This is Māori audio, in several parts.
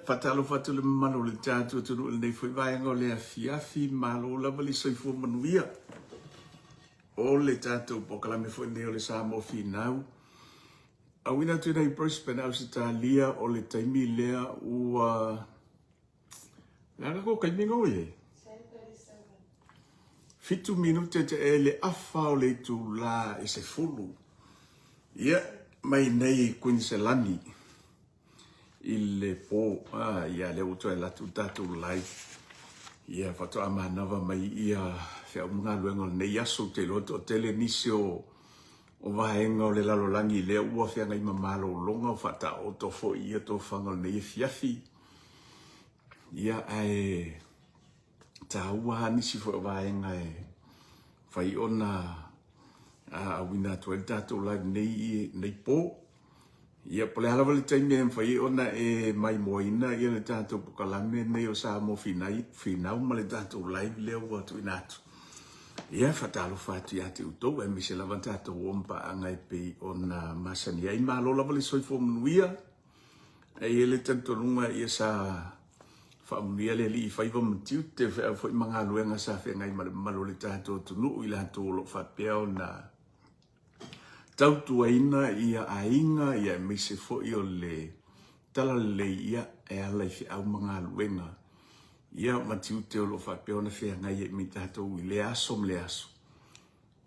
fatalo fatu le malo le tātou tunu nei foi vaenga o le afiafi malo lava le soifua manuia. O le tātou pokalame foi nei o le Samoa finau. Awina tuna i Brisbane au se tālia o le taimi lea ua... Langa ko kaiminga o ye? 5 minute te e le afa o le tu la e se fulu. Ia, mai nei Queenselani. Il po ia le uto e la tutatu live ia fato amanava mai ia fe mga luengo nei aso te loto tele nisio o vaenga o le lalolangi le ua fe ngai mamalo longa fata o to fo ia to fanga nei fiafi ia ai taua nisi fo vaenga e fai ona a wina to tatu live nei po ia pole hala wale taimi e mwhai ona e mai moina ia le tātou pukalame nei o Samoa finau ma le tātou live leo watu inatu. Ia whatalo whatu ia te utou e mise lava tātou ompa angai pe ona masani. Ia ima alola wale soifo mnuia e le tantonunga ia sa whamunia le li i whaiva mtiu te whea fwoi mga luenga sa whea ngai malo le tātou tunu i la tōlo whapea na tautua ina ia ainga ia mise fo i o le tala le ia e ala i au mga luenga. Ia matiu te o lo whapea na whea ngai e mi tātou i le aso mle aso.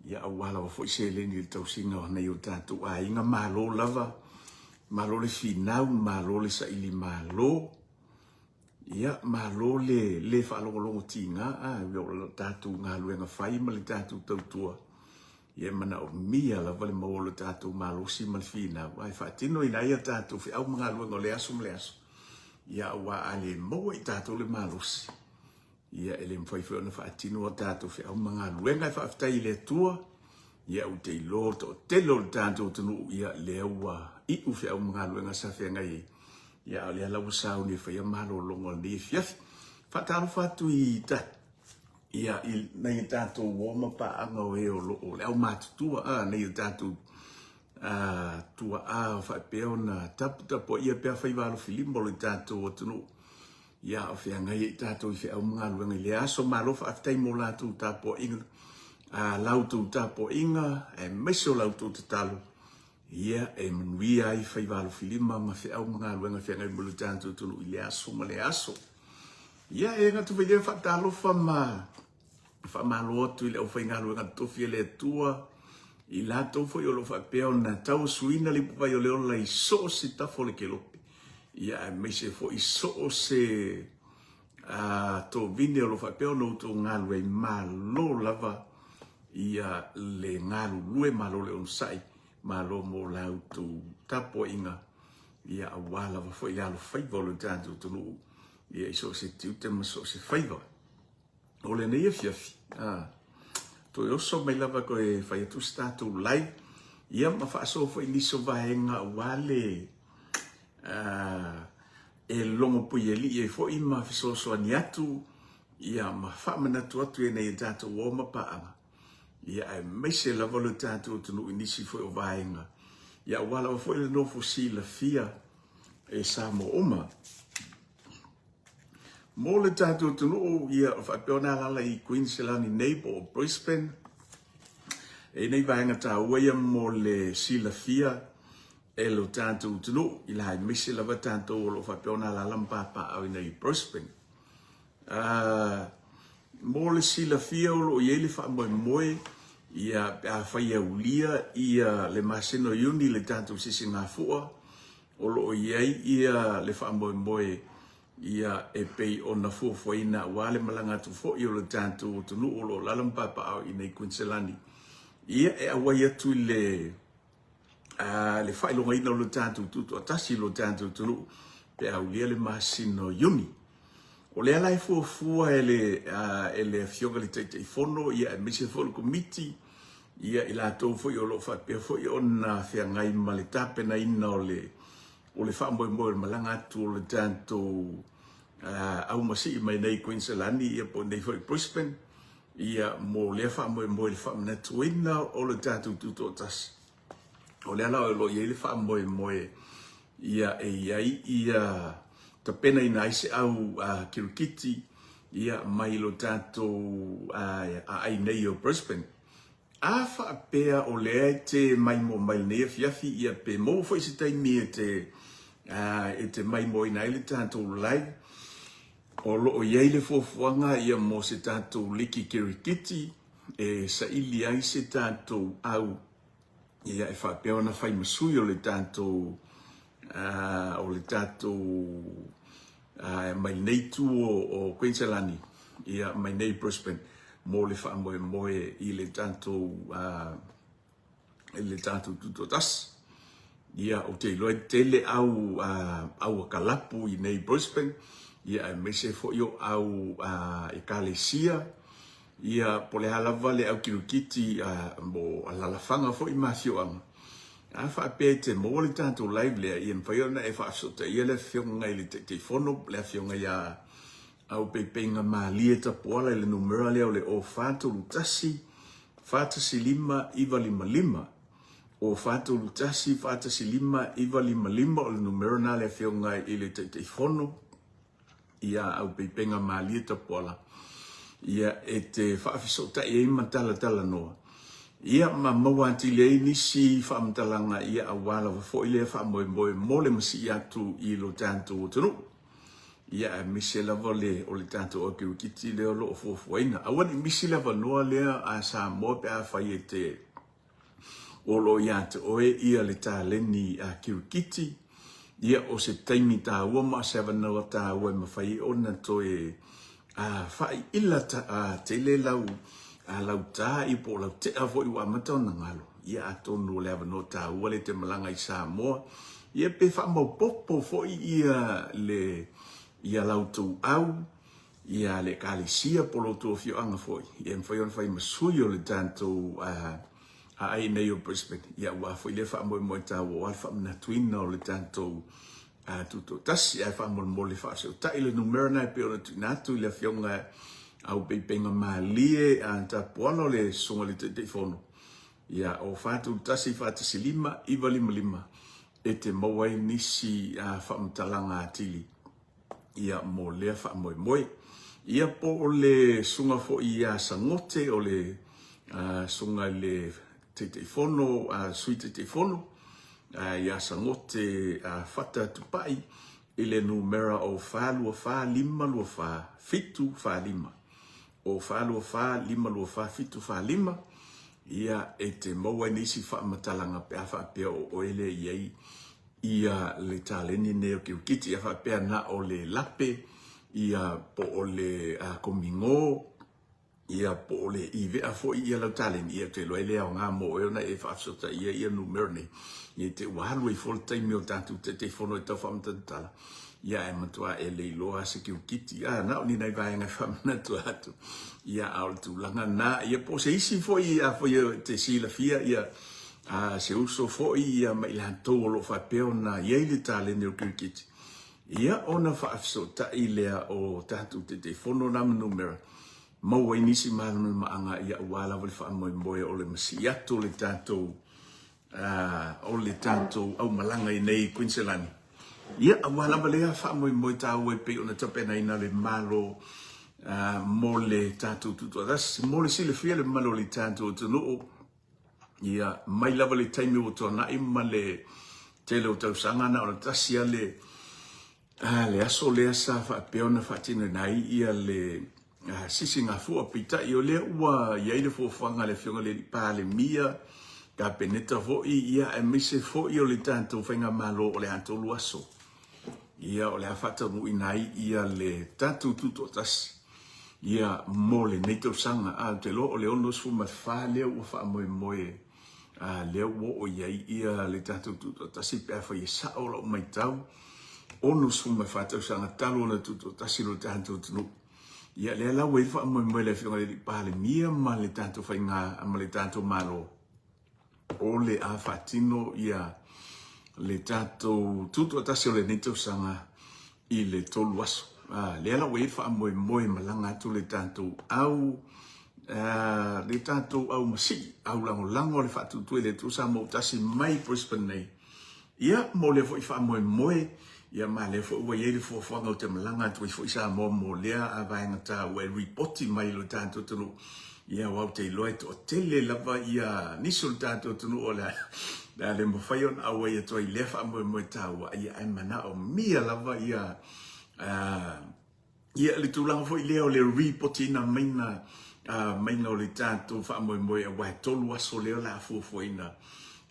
Ia awala wa fo i se leni il tausinga o nei o tātou ainga malo lava, malo le finau, malo le sa ili malo. Ia malo le whaalongolongo tinga, o tātou ngā luenga whai ma le tātou tautua. Ia mana o mia la vale maolo tātou malosi malfina. Wai whaatino ina ia tātou fi au mga luengo le aso mle aso. Ia awa ale maua i tātou le malosi. Ia ele mwhaiwhai ona whaatino o tātou fi au mga luenga i whaafitai le tua. Ia u te iloto, te lo tātou tunu ia le aua i u fi au mga luenga sa whenga i. Ia ale ala usau ni whai amalo longo ni fiafi. Whaatalo whatu i tātou. Ia nei tātou woma pa anga o e o loo. Le au mātutua nei tātou tua whaipeo na tapu ia pia whaiwalo filimbo le tātou o tunu. Ia o whia ngai i tātou i whia au mga luenga. Le aso malofa aftai mo lātou tāpo inga. Lautou tāpo inga e meso lautou te talo. Ia e manuia i whaiwalo filima ma whia au mga luenga whia ngai mo le tātou tunu i le aso ma le aso. Ia e ngatu vile whatalofa whamalo atu i leo whaingalo ngā tofi le tua i la tofu i olo whapeo na tau suina li pupai o leo la i so se tafo le ke lope. Ia e meise fo i so se to vine olo whapeo no to ngalu e malo lava ia le ngalu lue malo le onsai malo mo lau tu tapo inga ia awala wa fo i alo whaiva le tātou tunu ia i so se tiute ma so se whaiva. O le nei e fiafi. To e oso mai lava ko e whai atu tātou live. Ia ma whaaso fo i niso vahenga wale e longo pui e li e fo i ma fisoso ani atu. Ia ma whamanatu atu e nei tātou woma paanga. Ia e meise lava le tātou tunu i nisi fo i o vahenga. Ia wala wa fo i le nofo si la fia e Samoa oma. Mo le tātou tunu ia o whapeona lala i Queenselani neighbor o Brisbane. E nei vaenga tā uaia mo le silafia e lo tātou tunu i la hai misi lava tātou o lo whapeona lala mpapa au i nei Brisbane. Mo le silafia o lo iele wha moe moe ia a whaia ulia ia le masino yuni le tātou sisi ngā fua. O lo iei ia le wha moe moe ia e pei o na fuafuaina wale malanga tu fo i o le tātou tunu o lo lalampapa au i nei Queenselani. Ia e awai atu le whailonga ina o le tātou tutu atasi lo tātou tunu pe au lia le masino yuni. O le alai fuafua e le fionga le teitei fono ia e mise fo le komiti ia i la tau fo i o lo whapea fo i o na whiangai ma le tapena ina o le whaamboe moe malanga atu o le tātou au masi mai nei Queenselani ia po nei foi Brisbane ia mo le whaamboe moe le whaamanatu ina o le tātou tuto tas. O le ala o lo ia le whaamboe moe ia e iai ia ta pena ina ise au kirikiti ia mai lo tātou ai nei o Brisbane. A whaapea o lea te mai mo mai nea fiafi ia pe mo fo isi taimi e te mai mo ina ele tātou live. O loo iei le fofuanga ia mo se tātou liki kirikiti e sa ili ai se tātou au ia e whaapea ona whai masui o le tātou mai nei tu o Queensland ia mai nei Brisbane mo le wha moe i le tātou tutotas ia o te iloa tele au akalapu i nei Brisbane ia e mese fo yo au ekalesia ia pole halava le au kirikiti mo alalafanga fo i mafioanga. A whaapea te mo le tātou live lea i mwhaiona e whaasota ia le whionga i le te whono le whionga ia au pepenga maalia ta poala le numera lea o le o whātou lutasi whātasi lima iwa lima lima o whātou lutasi whātasi lima iwa lima lima o le numera na le whionga i le te whono ia au pepenga maalia ta poala ia e te whaafisota i eima tala noa. Ia ma mawati le nisi whaamtalanga ia awala wa fo ile whaamoe mole masi atu i lo tātou o tunu. Ia e misi lava le o le tātou o kirikiti leo lo o fuafuaina. Awani misi lava noa lea a sa moe pe a whai e te o lo ia te oe ia le tā leni a kirikiti. Ia o se taimi tā ua ma se avanawa tā ua ma whai ona toe whai ila te le lau lau tā i po lau te avo i wa matau na ngalo. Ia atonu le ava no tā ua le te malanga i Samoa. Ia pe wha mau popo fo ia lau tau au. Ia le kālisia polo tō fio anga fo i. Ia mwhai on whai masui o le tātou ai nei o Brisbane. Ia ua fo i le wha moe tā ua wha mna tuina o le tātou tuto tasi. Ia wha mo le wha seo ta i le numera nai pe ona tuinatu i le fionga au pepenga maalie ta poano le songa le te whono. Ia o whātou tasi whātasi lima, iwa lima. E te mawai nisi whaamtalanga atili. Ia mo lea whaamoe. Ia po o le sunga fo i sangote o le sunga le te whono, sui te whono. Ia sangote whata tupai. I le numera o whālua whā lima lua whā fitu whā lima. O whālua whā lima lua whā fitu whā lima. Ia e te maua nisi whamatalanga pe a whapea o oele iei. Ia le tāleni neo kirikiti a whapea na o le lape. Ia po o le komingo. Ia po o le iwe a fo ia lau tāleni. Ia te loele au ngā mo eona e whaafsota ia numero nei. Ia te wahalu i fol taimi o tātu te whono e tau whamatatala. Ia e matua e leiloa se kirikiti. Na o ni nei vaenga whamanatua atu. Ia au tu langa na. Ia po se isi fo ia te sila fia. Ia se uso fo ia ma ila tau lo whapeo na iei le tāleni o kirikiti. Ia ona whaafsota i lea o tātu te whono nama numera. Maua inisi mahanu maanga ia wala wale whaamoe o le masiato le tātou o le tātou au malanga i nei Queensland. Ia awala balea whaamoe tāu e pe ona tapena ina le malo mo le tātou tutuatas. Mo le sile fia le malo le tātou tunu. Ia mai lava le taimi o tōna ima le tele o tau sangana o na tasia le aso lea sa whaapeona whaatino nai ia le sisi ngā fua pita i o lea ua iei le fuafanga le whionga le pāle mia ka peneta foi ia e mise foi o le tātou whainga malo o le antolu aso. Ia o le hawhata mui nai ia le tātou tutotas. Ia mo le neitau sanga te lo o le onos fu mawha lea ua wha moe lea ua o iei ia le tātou tutotas i pēr whai sa o la o mai tau. Onos fu mawha tau sanga talo na tutotas i lo tātou tunu. Ia le la wei fa mo le whionga le pāle mia ma le tātou whainga ma le tātou malo. O le a whatino ia le tātou tutu atasi o le nitau sanga i le tolu aso. Le ala wei fa mo malanga atu le tātou au masi au lango le whatutu le tu sa mo tasi mai Brisbane nei. Ia mo le foi fa mo ia male fo ua ye fo fo ngau te malanga tu fo isa mo lea ava ngata we reporti mai lo tanto tunu ia wa te loe to tele lava ia nisul tanto tunu ola da le mo fayon awe ia to ile fa mo tawa ia ai mana o mia lava ia ia le tulang fo ile o le reporti na maina maina o le tanto fa mo wa tolu aso le la fo ina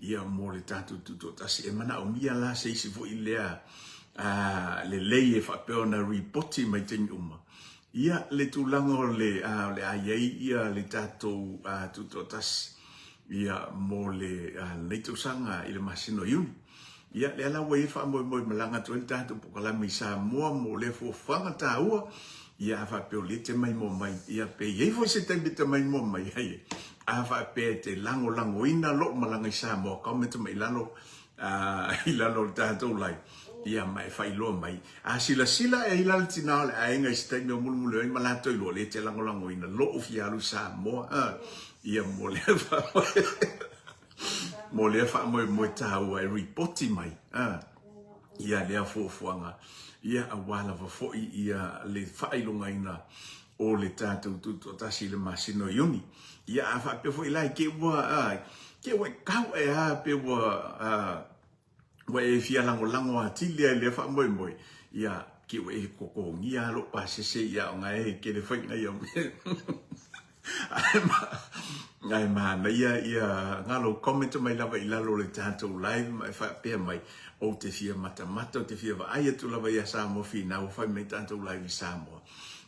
ia mo le tanto tu tasi e mana o mia la se si fo ile le lei e whapeona reporti mai te uma. Ia le tulango le aiei ia le tātou tutotas ia mo le leitosanga i le masino iuni. Ia le ala wei wha moi malanga tu el tātou pokalami sa mua mo le fofanga tā ua. Ia whapeo le te mai mo mai. Ia pe iei fo se te bita mai mo mai hei. A whapea te lango ina lo malanga i sa mua. Kaumeta mai lalo tātou lai. Ia mai fai lo mai a sila e hilal tina le ainga istai me mulu ai malato i lo le te lango ina lo ofialu sa mo ia mo le fa mo tau ai reporti mai ia le fofuanga ia awala va foi ia le fai lo ina o le tatu tu tasi le masino yuni ia fa pe foi lai ke wa kau e pe wa we fia lango atilia le fa moi ia ki we koko ngia lo pasese ia ngai ke le fa ngai ngai ma ia ngalo comment mai lava ila lo le tanto live mai fa pe mai o te fia mata te fia va ai tu lava ia sa mo fina o fa mai tanto live sa mo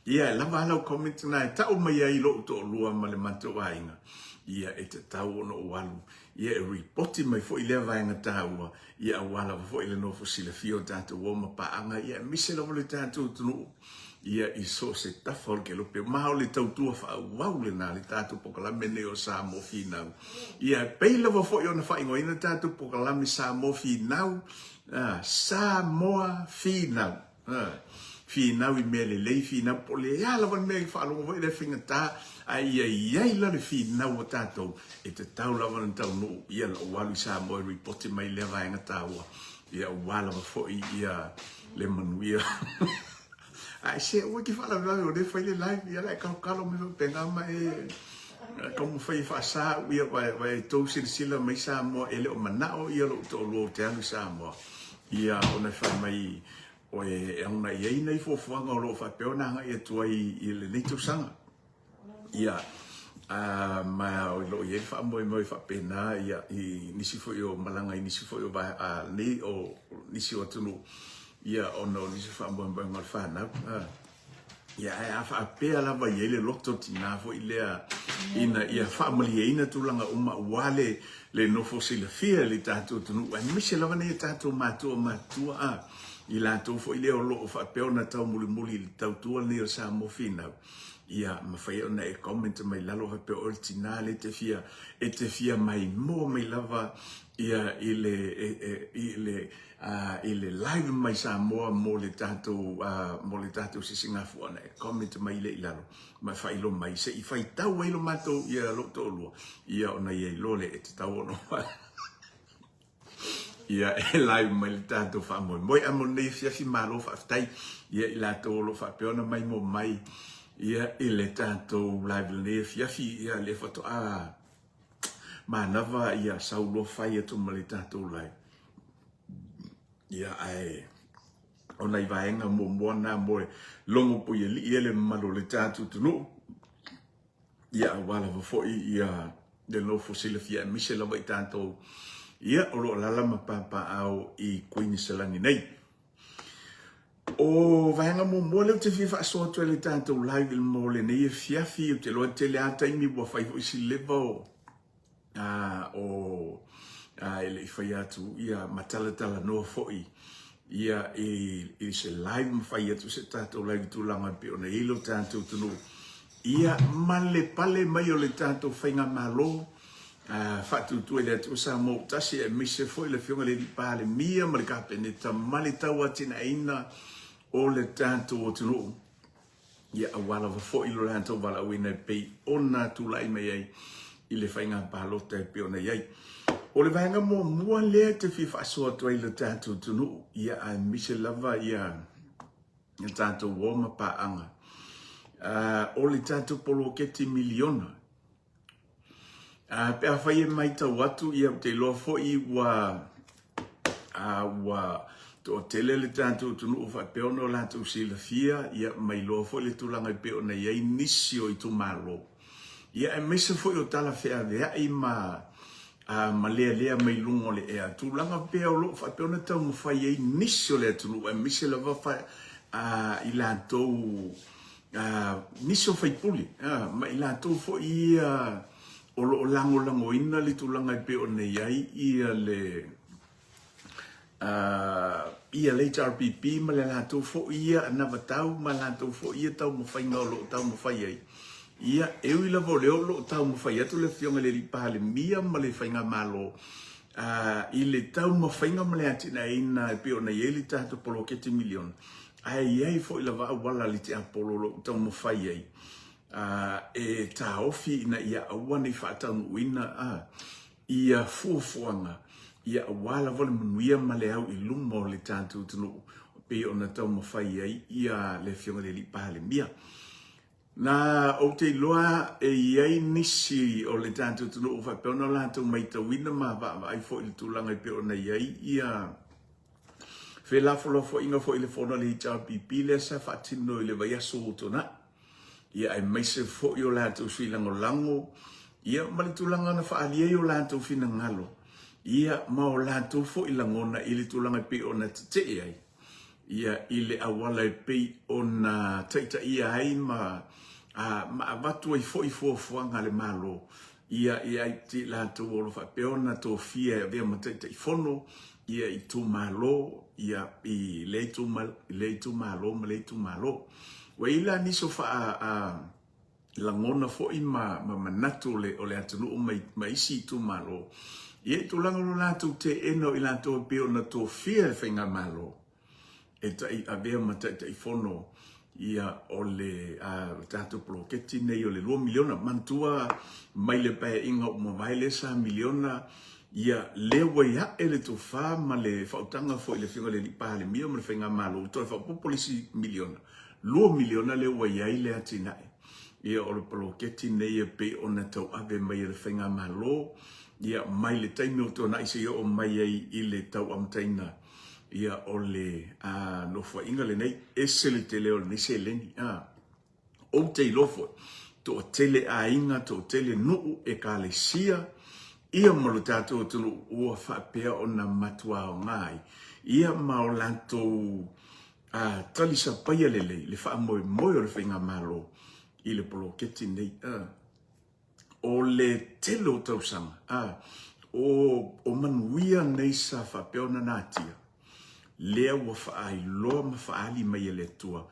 ia lava lo comment na ta o mai ai lo to lua ma le manto wainga ia e te tau ono walu ia e reporti mai fo ile vainga taua ia wala fo ile no fo sile fio tanto wo ma paanga ia mise lo le tanto tunu ia i so se tafol ke lo pe mau le tau tua fa wau le na le tanto pokala mene o sa mo fina ia pe lo fo yo na fa ingo ina tanto pokala mi sa mo fina sa mo fina fina wi mele le fina po le ya la van me fa lo vo le finga ta ai la le fina o tato e te tau la van tau no ia lo walu sa mo report mai le vai nga tawa ia wala fo ia le manuia ai se o ki fa la o de fa le live ia la ka lo me penga mai como foi fa sa ia vai to sila mai sa mo ele o manao ia lo to lo te anu sa mo ia ona fa mai o e ona ia nei fo fuanga lo fa peona nga e tuai i le neto sanga ia ma o lo ye fa mo fa pena ia i nisi fo yo malanga nisi fo yo ba ni o nisi o tunu ia ono nisi fa mo ngal fa na ia a fa pe ala ba ye le lotto tina fo ile ina ia family ina tulanga uma wale le no fo sila fia le tatu tunu wa mise la vane tatu matua i la to fo ile o lo fa pe ona tau muli le tatu ni o sa mo fina ia ma fai ona e comment mai lalo fa pe originale te fia mai mo mai lava ia ile live mai sa mo le tato si singafu ona e comment mai le lalo ma fai lo mai se i fai tau ai lo mato ia lo to lo ia ona ia lo le e tau ono ia e live mai le tato fa mo amo nei fia fi malo fa tai ia i la to lo fa pe ona mai mo mai ia ile tato live le fia fi ia le foto ma nava ia saulo fai to mai tato live ia ai ona i vaenga mo na mo longo po ia le malo le tato tunu ia wala fo ia de no fosile fia mise la vai tanto ia o lo lala ma papa au i Queen Selani nei o vaenga mo le te fifa so to le tanto live mo le nei fia fi te lo te le ata mi bo fai fo si levo ele fai atu ia matala no foi ia i se live fai atu se tato live tu langa pe ona ilo tanto tunu ia male pale mai o le tanto fainga malo fatu tu ele tu sa mo tasi e mise foi le fionga le pale mia ma le kapeneta male tawa tina ina o le tanto o tunu ia awala foi lo tanto wala wina pe ona tu lai mai ai i le fainga palota pe ona ai O le vaenga mua lea te fifa soa toi le tātou tunu ia a mise lava ia tātou woma paanga. O le tātou polo keti miliona. Pe a whaie mai tau atu ia te loa foi wa to tele le tātou tunu o whapeona o lātou sila fia ia mai loa foi le tulanga i peo na iei nisi o i tu malo. Ia e mese foi o tala whea vea i ma lea mai lungo le ea. Tulanga peo lo whapeona tau mo whai ei nisi o le tunu e mese lava whai i lātou nisi o whaipuli. Ma i lātou foi ia o lo lango ina le tulanga i peo na iei ia le HRPP ma le lātou fo ia anava tau ma lātou fo ia tau mo whainga o lo tau mo whai ai. Ia eu i lavo leo lo tau mo whai atu le fionga le ripaha le mia ma le whainga malo. I le tau mo whainga ma le atina ina e pio na iei le tātou polo kete milion. Ai iei fo i lava awala le te apolo lo tau mo whai ai. E tā ofi ina ia awane i whaatau uina ia fuafuanga. Ia wala vole manuia ma le au i lumo le tātou tunu pe o na tau mawhai ai ia le fionga le lipa le mia. Na o te loa e iei nisi o le tātou tunu o whapeona lātou mai tawina ma ai fo i le tūlanga i pe o na iei ia whelafolo fo inga fo i le whona le HRPP le sa whaatino i le vai aso o tona. Ia ai maise fo i o lātou sui lango ia ma le tūlanga na whaaliei o lātou fina ngalo. Ia mau lātou fo i langona i le tūlanga pe o na te ai. Ia i le awala i pe o na taita ia ai ma avatu ai fo i fuanga le malo. Ia ai te lātou o lo whape o na tō fia e vea ma taita i fono. Ia i tū malo, ia i le tū malo, ma le tū malo. Wa ila niso wha langona fo i ma manatu o le atunu o ma isi i tū malo. Ia tu langa lo lātou te eno i lātou peo na tō fia e whainga malo. E tai a vea mata i fono ia o le tātou ploketi nei o le 2 miliona. Mantua mai le pae inga o mawai le sa miliona. Ia le waia e le tō wha ma le whautanga fo i le whiunga le lipa le mio ma le whainga malo. Toi whapopolisi miliona. 2 miliona le waia i le atinae. Ia o le ploketi nei e pe o na tau ave mai le whainga malo. Ia mai le taimi o tōna isi o mai ai i le tau amtaina. Ia o le lofo inga le nei ese le te leo le se leni. O te lofo tō tele a inga tō tele nuu e ka le sia. Ia malu tātou tunu ua whapea o na matua o ngai. Ia mao lantou talisa paia le wha moe o le whainga malo i le polo keti nei. O le telo tausanga, o manuia nei sa whapeona nātia, lea ua whaai loa ma whaali mai le tua,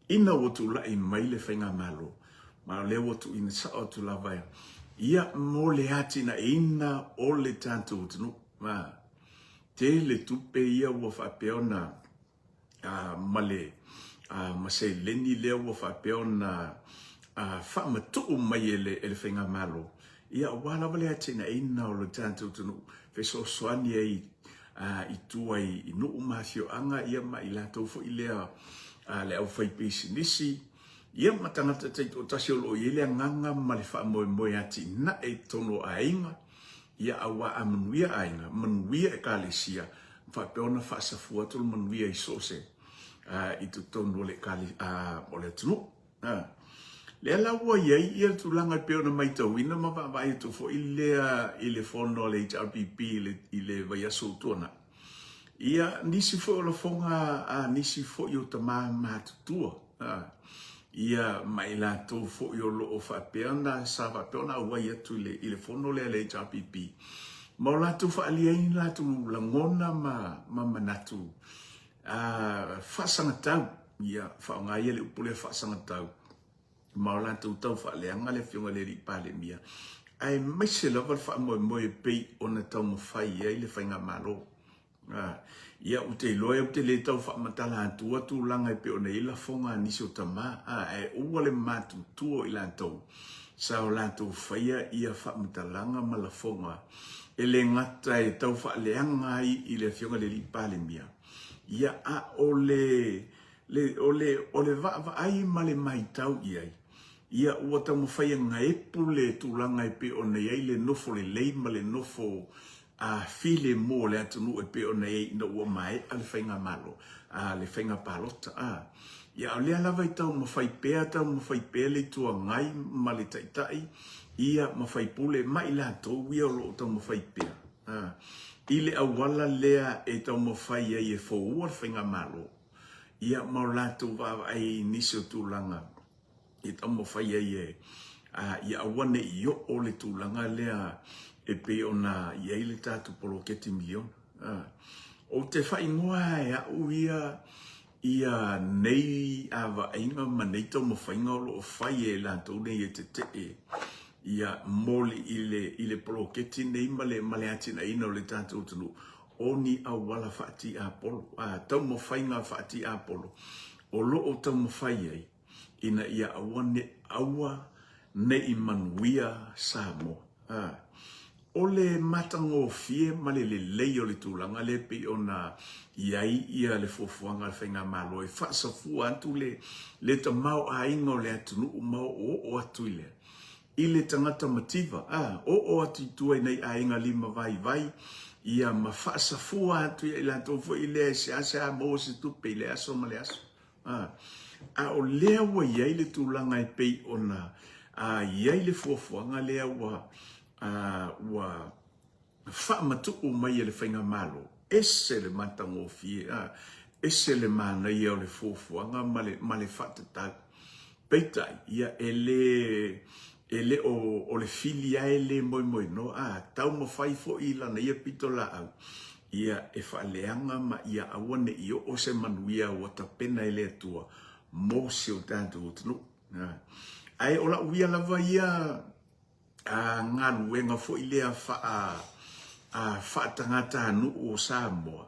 ina o tu lai mai le whainga malo, ma lea o tu ina sa o tu lawai, ia mo le atina ina o le tātou tunu, te le tupe ia ua whapeona ma se leni lea ua whapeona whamatu mai ele whainga malo. Ia wala wale atina ina o le tātou tunu. Wheso soani ai i tua i nuu mahio anga ia ma i lātou fo i lea le au whaipisi nisi. Ia matangata teit o tasio lo i lea nganga ma le wha moe ati na e tono a inga. Ia awa a manuia a inga. Manuia e ka le sia. Whapeona whaasafua tolu manuia i sose. I tu tono le ka le o le tunu. Le la ua iei ia tulanga peo na mai tau ina ma vai tu fo i le fono le HRPP i le vai aso tuana. Ia nisi fo o la fonga nisi fo i o tama mātutua. Ia mai la tau fo i o lo o whapeana sa whapeana ua ia tu i le fono le HRPP. Ma o la tu whaaliei la tu langona ma manatu. Whasanga tau. Ia whaonga ia le upule whasanga tau. Ma o lātou tau whaaleanga le whiunga le ripa le mia. Ai maise lava wha moe pei o na tau mawhai ai le whainga malo. ia u te loe u te le tau whaamatala atua tu langa e pe o nei la fonga nisi o tama e ua le matu tuo i la tau sa o la tau whaia ia whaamatalanga ma la fonga e le ngata e tau whaaleanga i le fionga le li pale mia ia a o le va ai ma le mai tau iai ia ua tau mawhaia ngaepu le tūlanga e pe o nei ai le nofo le lei ma le nofo a file mo le atunu e pe o nei na ua mai a le whainga malo a le whainga palota ia o lea lava i tau mawhai pēa le tua ngai ma le taitai ia mawhai pule mai la tau ia o lo tau mawhai pēa i le awala lea e tau mawhai ai e fōua le whainga malo ia mau la tau vava ai nisi o tūlanga i tau mawhai ai e ia awane i o le tūlanga lea e pe ona i eile tātu polo keti milion. O te whaingoa e au ia nei awa ainga ma nei tau mawhainga o lo whai e la tau nei e te te ia moli i le polo keti nei male atina ina o le tātu utunu. O ni awala whaati a polo. Tau mawhainga whaati a polo. O lo o tau mawhai ai ina ia awane awa nei manuia Samoa. O le matango fie ma le lei o le tūlanga le pe ona iai ia le fofuanga le whainga malo e whaasafua atu le ta mau a inga o le atunu o mau o atu ile. I le tangata mativa, o atu tuai nei a inga lima vai ia ma whaasafua atu ia ila tofo i le se a mo se tupe i le aso ma le aso. A o lea wa iai le tūlanga e pe ona iai le fofuanga lea wa whaamatu o mai e le whainga malo. Ese le matango fie, ese le mana ia o le fofuanga ma le whatatau. Peitai, ia ele o le filia ele moi no, tau mawhai fo i lana ia pito la au. Ia e whaaleanga ma ia awane i o se manuia o tapena ele atua. Mo se o tātou utunu. Ai ola uia lava ia ngā luenga fo i lea wha tangata anu o Samoa.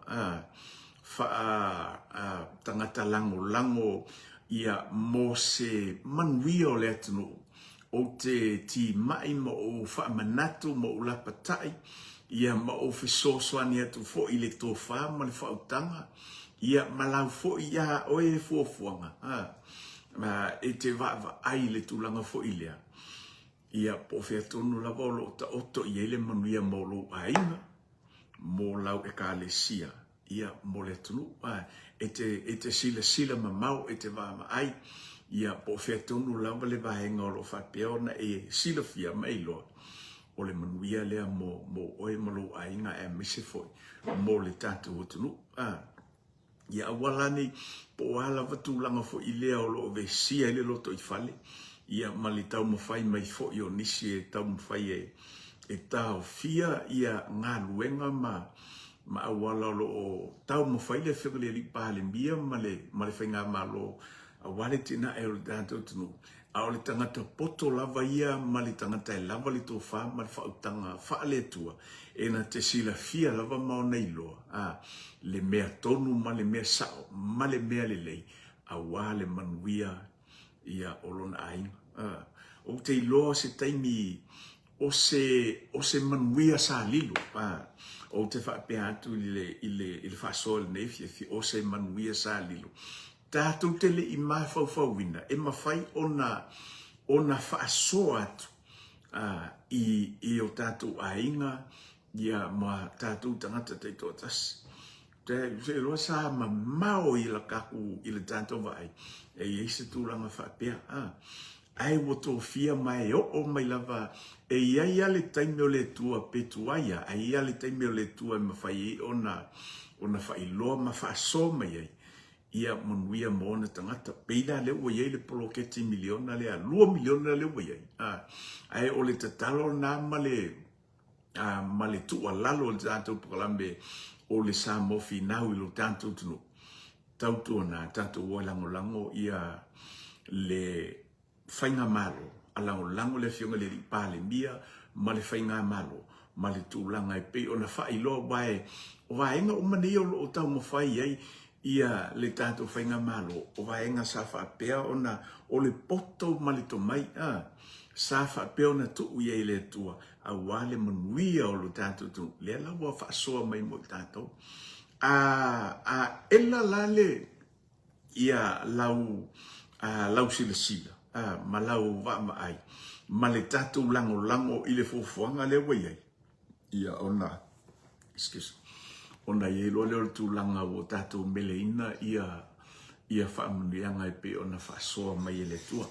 Wha tangata lango ia mo se manuia o le atunu. O te ti mai ma o wha manatu ma o lapatai. Ia ma o whisoswani atu fo i le tō wha ma le whautanga. Ia malau fo i a oe fuafuanga. E te vava ai le tūlanga fo i lea. Ia po fea tonu lava o lo ta oto i ele manuia mo lo ainga. Mo lau e ka le sia. Ia mo le tunu. E te sila mamau e te vama ai. Ia po fea tonu lava le vahenga o lo whapeona e sila fia mai loa. O le manuia lea mo oe mo lo ainga e mise foi. Mo le tatu o tunu. Ia awalani po ala vatulanga fo i lea o lo ve sia ele loto i fale. Ia mali tau mawhai mai fo i o nisi e tau mawhai e tau fia ia ngā luenga ma awala lo o tau mawhai le whika le lipa le mia ma le whainga ma lo awale tina e o le tātou tunu. A o le tangata poto lava ia ma le tangata e lava le tō wha ma le whautanga wha le tua. E na te sila fia lava mao nei loa. Le mea tonu ma le mea sao ma le mea le lei. A wā le manuia ia olona ainga. O te iloa se taimi o se manuia sa lilo. O te whapea atu i le whasoa le nefia o se manuia sa lilo. Tātou te le i mai whauwhauwina. E mawhai ona whaasoa atu i o tātou ainga ia ma tātou tangata te tōtasi. Te roa sa ma mao i la kaku i le tātou vai. E eise tūranga whapea. Ai woto fia mai o mai lava. E iai ale taime o le tua petuaia. Ai ale taime o le tua mawhai ona whailoa ma whaaso mai ai. Ia manuia moana tangata. Peina le ua iai le poloketi miliona lea. 2 miliona le ua iai. Ai o le tatalo na ma le tua lalo le tātou pokalambe o le Samoa finau i lo tātou tunu. Tautua na tātou o lango ia le whainga malo. A lango le fionga le ripa le mia ma le whainga malo. ma le tūlanga e pe ona whailo wae o waenga o mani o tau mawhai ai ia le tātou whainga malo o waenga sa whapea ona o le poto ma le tomai sa whapea ona tuu ia i le tua a wale manuia o lo tātou tu le lawa whaasoa mai mo tātou a ela lale ia lau sila ma lau wama ai ma le tātou lango i le fofuanga le wai ai ia ona ona ye lo le tūlanga o tātou meleina ia whaamanuianga e pe ona whaasoa mai e le tua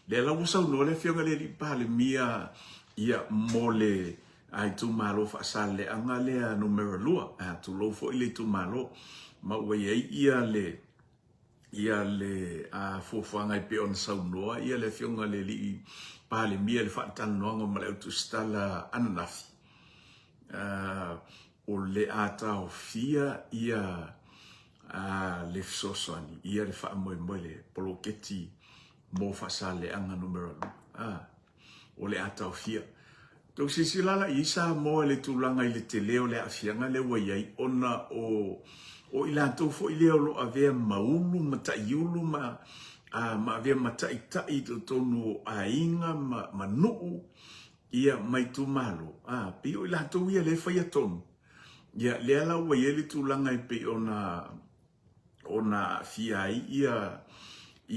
le lau sau no le whionga le ripa le mia ia mole ai tu malo whaasale anga lea numero lua tu lo fo i le tu malo ma wai ai ia le fofuanga i pe ona sau noa ia le whionga le li pa le mia le whaatanoanga ma le autostala ananafi o le atao fia ia le fisosani ia le whaamoe le poloketi mo whaasale anga numero o le atao fia tau sisilala isa mo le tūlanga i le te leo le afianga le waiai ona o ilantou fo i leo lo avea maulu mataiulu ma avea mataitai tonu a inga ma nuu ia mai tu malo pe o ilantou ia le whaia tonu ia le ala waiai le tūlanga i pe ona fiai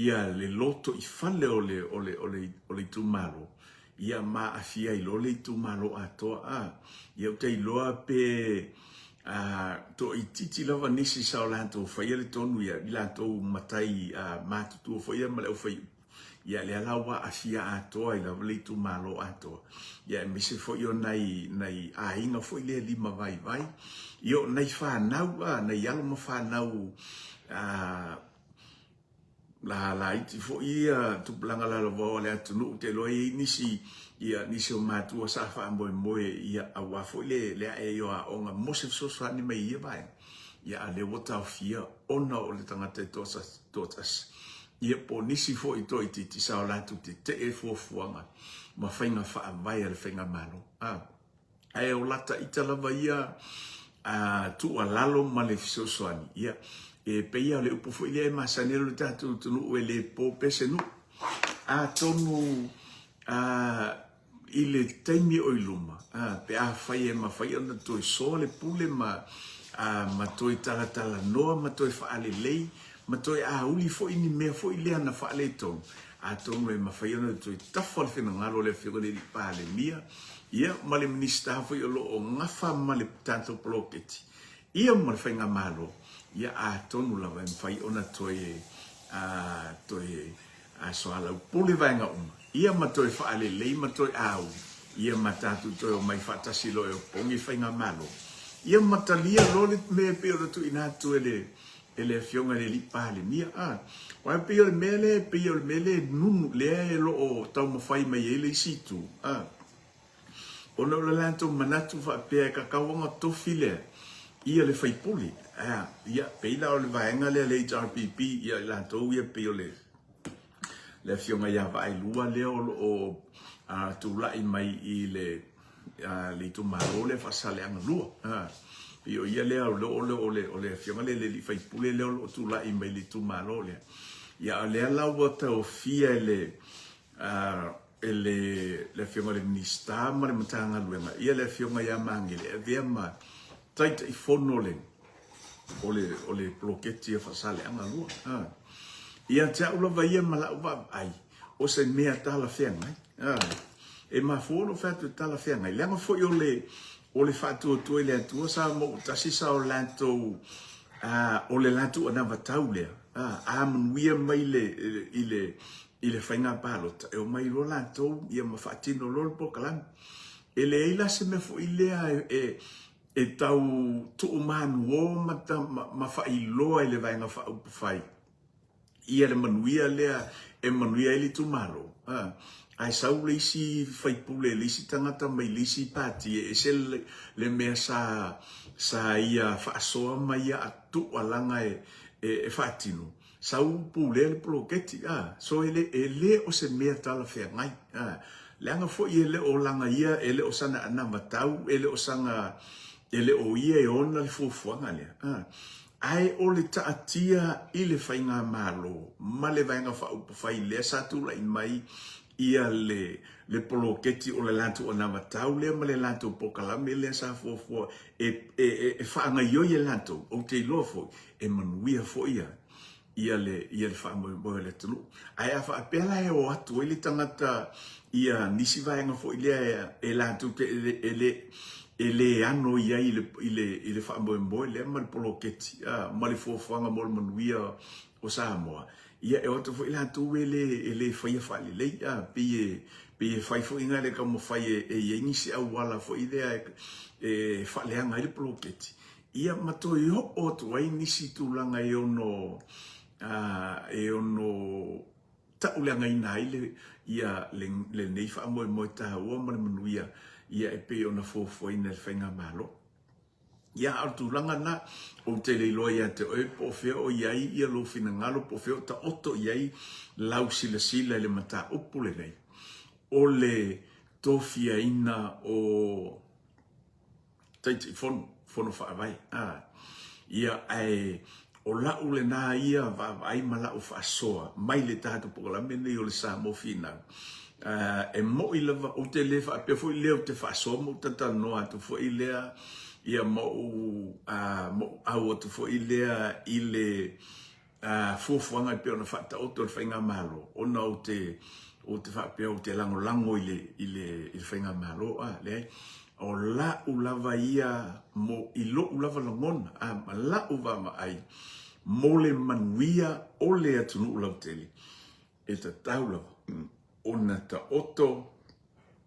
ia le loto i fale o le tu malo ia ma afia i lo le tu malo atoa ia te iloa pe to i titi lava nisi sa o lantou whaia le tonu ia lantou matai matutu o whaia ma leo whai ia le alawa afia atoa i lava le tu malo atoa ia me se fo io nei ainga fo le lima vai io nei whanau nei alo ma whanau la iti fo ia tu planga la lo le atunu te lo nisi ia nisi o matua sa fa moe ia awa fo le e yo a onga mose so sa ni mai ia vai ia le wota fia ona o le tangata totas ia po nisi fo ito iti sa la tu te e fo fuanga ma fainga fa vai le fainga mano ai o lata itala vai ia tu alalo ma le so soani ia e peia le upo foi le masanelo tatu tunu ele po pesenu tonu ile taimi o iluma pe fai ma fai ona to sole pule ma to tala noa ma to fa ale lei ma to uli foi ni me foi le na fa le to tonu e ma fai ona to tafal fina ngalo le figo le pa le mia ia ma le minista foi o ngafa ma le tanto bloketi ia ma fai ngamalo ia tonu la vai fai ona toe so ala pule vai nga ia ma toe fa ale lei ma toe ia ma tatu toe mai fatasi lo e pongi fai nga malo ia ma talia lo le me pe o tu ina tu ele fionga le lipa le mia wa pe o mele nunu le lo o tau ma fai mai ele situ ona lo lanto manatu fa pe ka kawanga to file ia le fai puli ia peila o le vaenga le HRPP ia lantou ia pe o le fionga ia vai lua le o tu lai mai i le tu malo le fasale anga lua pe o ia le o le fionga le fai puli le o tu lai mai le tu malo le ia le la wata o fia le fionga le minista ma le matanga luenga ia le fionga ia mangile via ma taita i fono o le bloketi fa sale anga lua ia te ula vai mala va ai o se mea tala fenga e ma folo fatu tala fenga le nga foi o le fatu to le tu sa mo tasi sa o lanto o le lanto na vatau le wia mai ile fainga palot e o mai lo lanto ia ma fatino lo pokalan ele ila se me foi le e tau tu umanu o ma fai loa ele vai nga fai ia le manuia lea e manuia ele tu malo ai sau le si fai pule le si tangata mai le si pati e se le mea sa ia fa soa mai a tu alanga e fatino sau pule le bloketi so ele o se mea tala fea ngai le anga fo ele o langa ia ele o sana ana matau ele o sanga ele o ia e ona le fuafuanga le ai o le taatia i le whainga malo ma le vainga whai le satu la in mai ia le poloketi o le lantu o na matau le ma le lantu pokalame le sa fuafua e whaanga ioi e lantu o te lofo e manuia fo ia le whamoe le tunu. Ai a whaapela e o atu e le tangata ia nisi vaenga fo ile e lantu te ele ano ia i le whamoe le ma le poloketi ma le fuafuanga mo le manuia o Samoa. Ia e oto fo ilantu e le whaia whale lei pe whai fo inga le kamo whai e ingisi au wala fo idea e whaleanga i le poloketi. Ia mato i ho o tu ai nisi tūlanga e ono tauleanga ina ile ia le nei whaamoe moe taha ua ma le manuia ia e pe ona fuafuaina le whainga malo. Ia au tūlanga na o te leiloa ia te oe po feo iai ia lo fina ngalo po feo ta oto iai lau sila le mata upu le nei. O le tofia ina o taiti fono whaavai. Ia ai o lau le nā ia ai malau whaasoa mai le tātu pokalame nei o le sa mo fina. E mo i lava o te le whaapea fo i leo te whaasoa mo tata no atu fo i lea ia mo au atu fo i lea i le fuafuanga i peo na whata o te whainga malo. Ona o te whaapea o te lango i le whainga malo. O la ulava ia mo i lo ulava langona ma la uva ai mo le manuia o le atunu ulau tele e ta taulava ona ta oto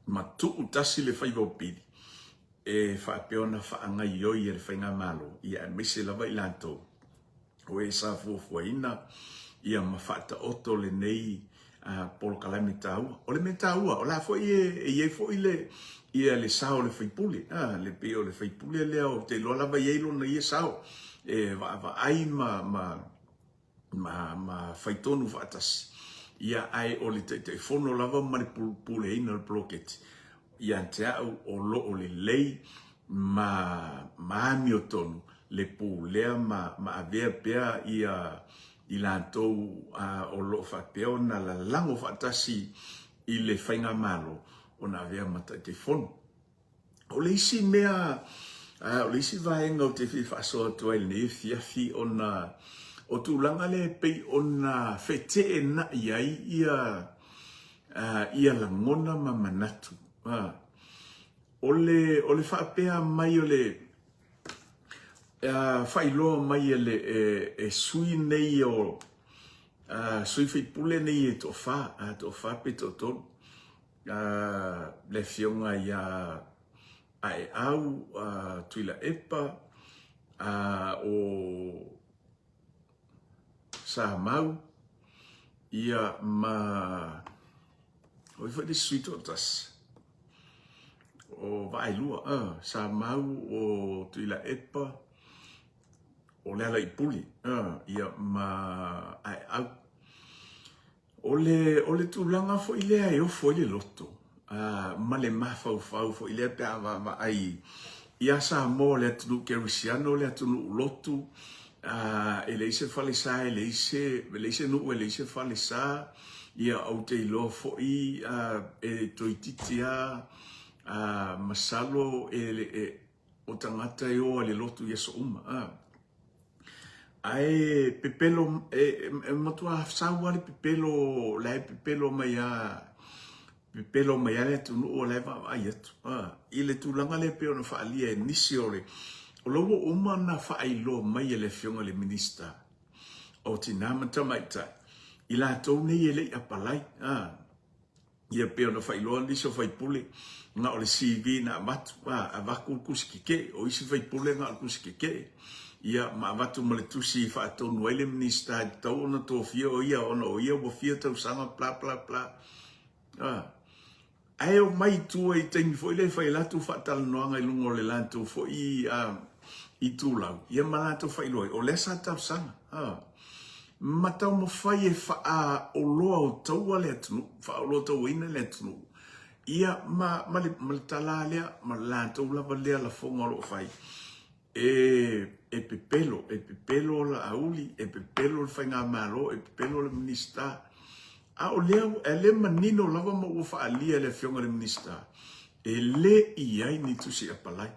ma tu tasi le whaiva o pili e whapeona whaanga ioi e le whainga malo ia e mese lava i lanto o e sa fuafuaina ia ma whata oto le nei polo kalame taua o le me taua o la fo e fo i le ia le sao le whaipule, le peo le whaipule leo, te loa lava ielo na ia sao, va ai ma whaitonu whaatas, ia ai o le te whono lava ma le pule ina le bloketi, ia te au o lo o le lei ma ami o tonu, le pulea ma avea pea ia i lantou o lo whapeo na la lango whaatasi i le whainga malo, ona vea mata te fono. O le isi mea, o le isi vaenga o te whiwhasoa tuai le fiafi ona, o tūlanga le pei ona whete e na iai ia langona ma manatu. O le whapea mai o le, whailoa mai e sui nei o, sui whipule nei e to wha pe to tonu. Le fionga ia ai au tuila epa o sa mau ia ma o foi de suito tas o vai lua sa mau o tuila epa o le ipuli ia ma ai au o le tūlanga fo i lea e o fo i le loto. Ma le mafau fo i lea pe ava ai. Ia sa mo le atunu kerisiano le atunu lotu. E le ise falesa, e le ise nu, e le ise falesa. Ia au te ilo fo i e toititia masalo o tangata e o le lotu yeso uma. Ai pepelo matua sawa le pepelo mai le tu no le va ai tu ile tu langa le pe ona fa ali nisi ole o lo uma na fa ai lo mai le fionga le minister o tinama tamaita ila to ne ele apalai ia pe ona fa ilo ndi so fa pule na ole CV na matu avaku kuskike o isi fa pule na kuskike ia ma watu ma le tusi whaatonu ai le minista i tau ona tō fia o ia ona o ia o fia tau sanga pla. Ai o mai tua i tengi fo i le whai latu whaatala noanga i lungo le lantu fo i tūlau. Ia ma latu whai loi o lesa tau sanga. Ma tau mo whai e wha o loa o taua le atunu, wha o loa tau ina le atunu. ia ma le tala lea ma lantou lava lea la fonga lo fai e pepelo la auli e pepelo le fainga malo e pepelo le minista a o lea le manino lava ma ua faalia le fionga le minista e le iai ni tusi apalai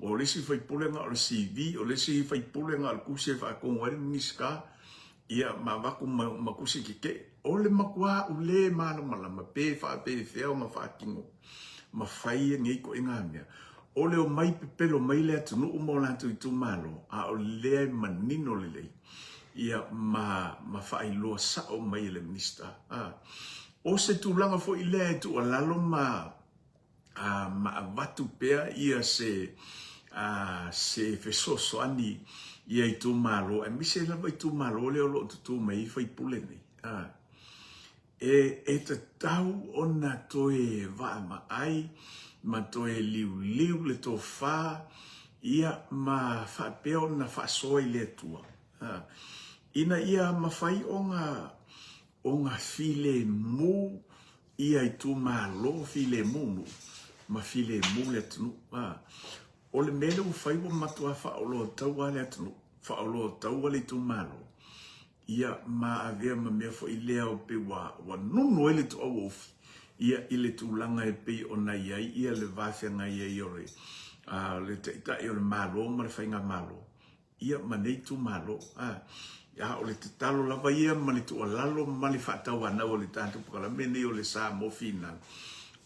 o le si fai pulenga o le CV o le si fai pulenga o le kusi fa konga le minista ia mavaku makusi kike o le makua u le malama ma pe fa pe feo ma fa kingo ma fai ngai ko inga mea o le o mai pepelo mai le atu no mo la tu malo a o le manino le ia ma fai lo sa o mai le minista o se tu langa fo ile tu lalo ma vatu pea ia se fesoso ani ia i tu malo e mi se lava i tu malo le o lo tu mai fai pule nei e te tau o na toe va ma ai ma toe liu le to fa ia ma fa peo na fa soi le tua ina ia ma fai onga file mu ia i tu malo file mu ma file mu le tu o le mele u fai wa matua fa o lo tau ale tu fa o lo tau ale tu malo ia ma avea ma mea fo ilea o pe wa nunu ele tu au ofi ia ile tu langa e pe o na iai ia le vafia nga iai ore le teita i o le malo ma le whainga malo ia ma nei tu malo ia o le te talo lava ia ma le tu alalo ma le whatau ana o le tātu pakala mene o le sa mo fina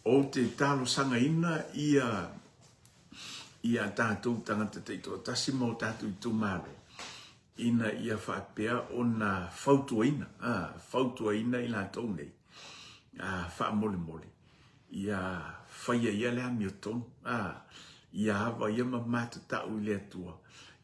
o te talo sanga ina ia tātou tangata teito tasi mo tātou i tu malo ina ia whaapea o na fautuaina i la tau nei wha mole ia whaia ia lea mioton ia hawa ia ma matatau i lea tua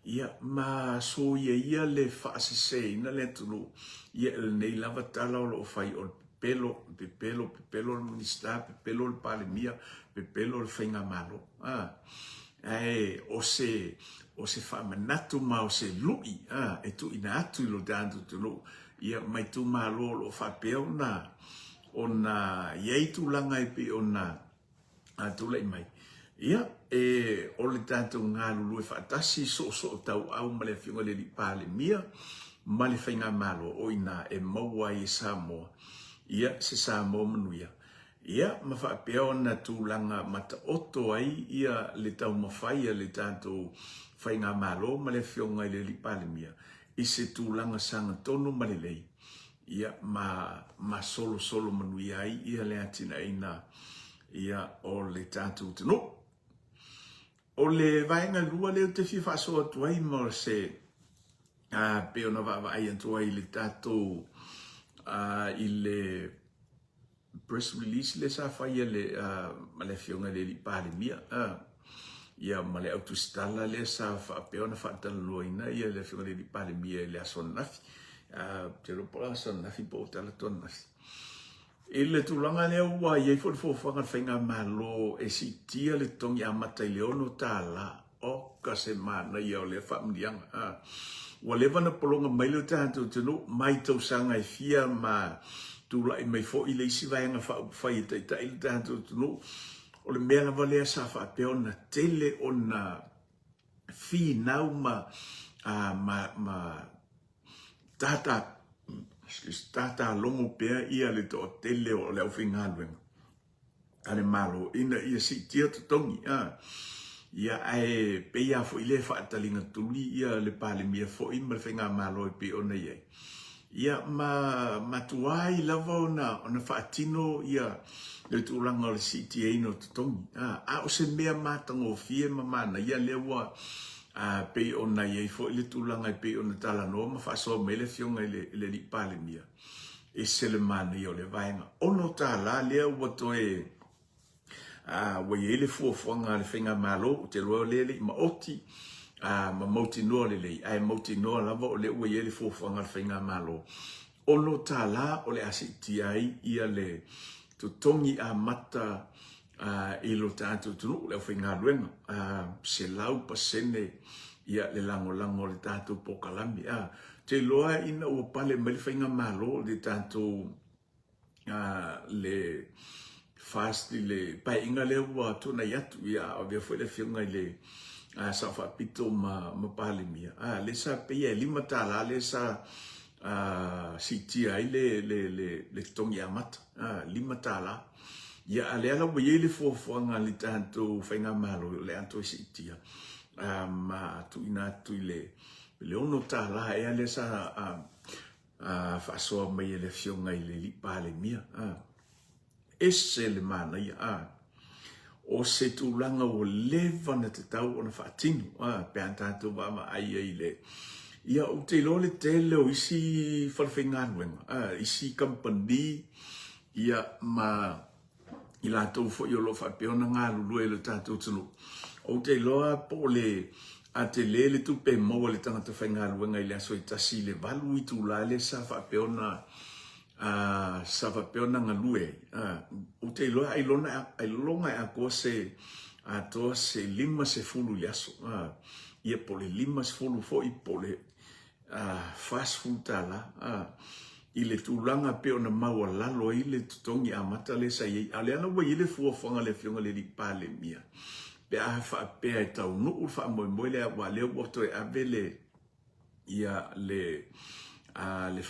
ia ma so ia le whaasese ina lea tulu ia el nei lava tala o lo whai o pepelo le minista pepelo le palemia pepelo le whainga malo o se whamanatu ma o se lui e tu ina atu i lo dantu tulu ia mai tu malo lo whapea o na iei tu langa i pe o na tulei mai ia o le dantu ngā lulu e whaatasi so tau au ma le whiunga le li pāle mia ma le whainga malo o ina e maua i Samoa ia se Samoa manuia ia ma whapea o na tu langa mata oto ai ia le tau mawhaia le dantu whainga malo ma le whiunga le li pāle mia i se tu langa sanga tonu ma le lei ia ma solo manui ai ia le atina ina ia o le tātou tino. O le vaenga lua leo te whiwha soa tuai mo se peo na wawa ai antua i le tātou i le press release le sa whaia le ma le whiunga le li pāle mia ia ma le autostala le sa peo na whaatala lua ina ia le whiunga le li pāle mia le ason nafi te ropola son nafi po tala ton nafi e le tulanga lea ua iei fo whanga whainga malo e si tia le tongi amata i leono tāla o ka se mana ia o le whamnianga ua lewa na polonga mai leo tātou tenu mai tau sanga i fia ma tula i mai fo i le isi vaenga whai i tai le tātou tenu o le mea lawa lea sa whapeo na tele o na fi nau ma tata longo pea ia le to tele o le ofinga luenga. Ale malo ina ia si tia tongi ia ai peia fo ile fa talinga tuli ia le pale mia fo i me finga malo pe ona ia. Ia ma tuai lava ona fa tino ia le tulanga le city no tongi. O se mea matango fie mama ia lewa pe ona ia fo ile tulanga pe ona tala no ma fa so mele fionga le li pale mia e se le mana io le vaenga ono tala le wato wa ile fo fonga le finga malo te lo le ma oti ma moti no le ai moti no la vo le wa ile fo fonga le finga malo ono tala o le asiti ai ia le tutongi a mata i lo tātou tunu le whainga ruenga se lau pasene ia le lango le tātou pokalami te loa ina ua pale mai le whainga malo le tātou le fast le pa inga le wa to na yatu ya o be foi le fiunga le sa fa pito ma pale mia le sa pe ye lima tala le sa si tia le tongi amata lima tala ya ale ala bo ye le fo nga le tanto fainga malo le anto si tia ma tu ina tu le ono tala e ale sa fa so me le fiunga le li pale mia ese le mana ia o se tūlanga o lewa na te tau o na whaatinu pe antātou wa ma ai le ia o te lo le tele o isi whalawhinganuenga isi company ia ma i lātou fo i o lo whapeona ngā lulu e le tātou tunu o te loa po le a te le tupe maua le tangata whainganuenga i le aso i tasi le valu i tūla le sa whapeona sava peona ngalue o te loa ai longa a ko se a to se lima se fulu yaso ia pole lima se fulu fo i pole fast food tala i le tūlanga peona maua lalo i le tutongi a mata le sa i ale ana wa i le fuafanga le fionga le li pale mia pe a wha pea e tau nuu wha moe le a wa leo wato e avele ia le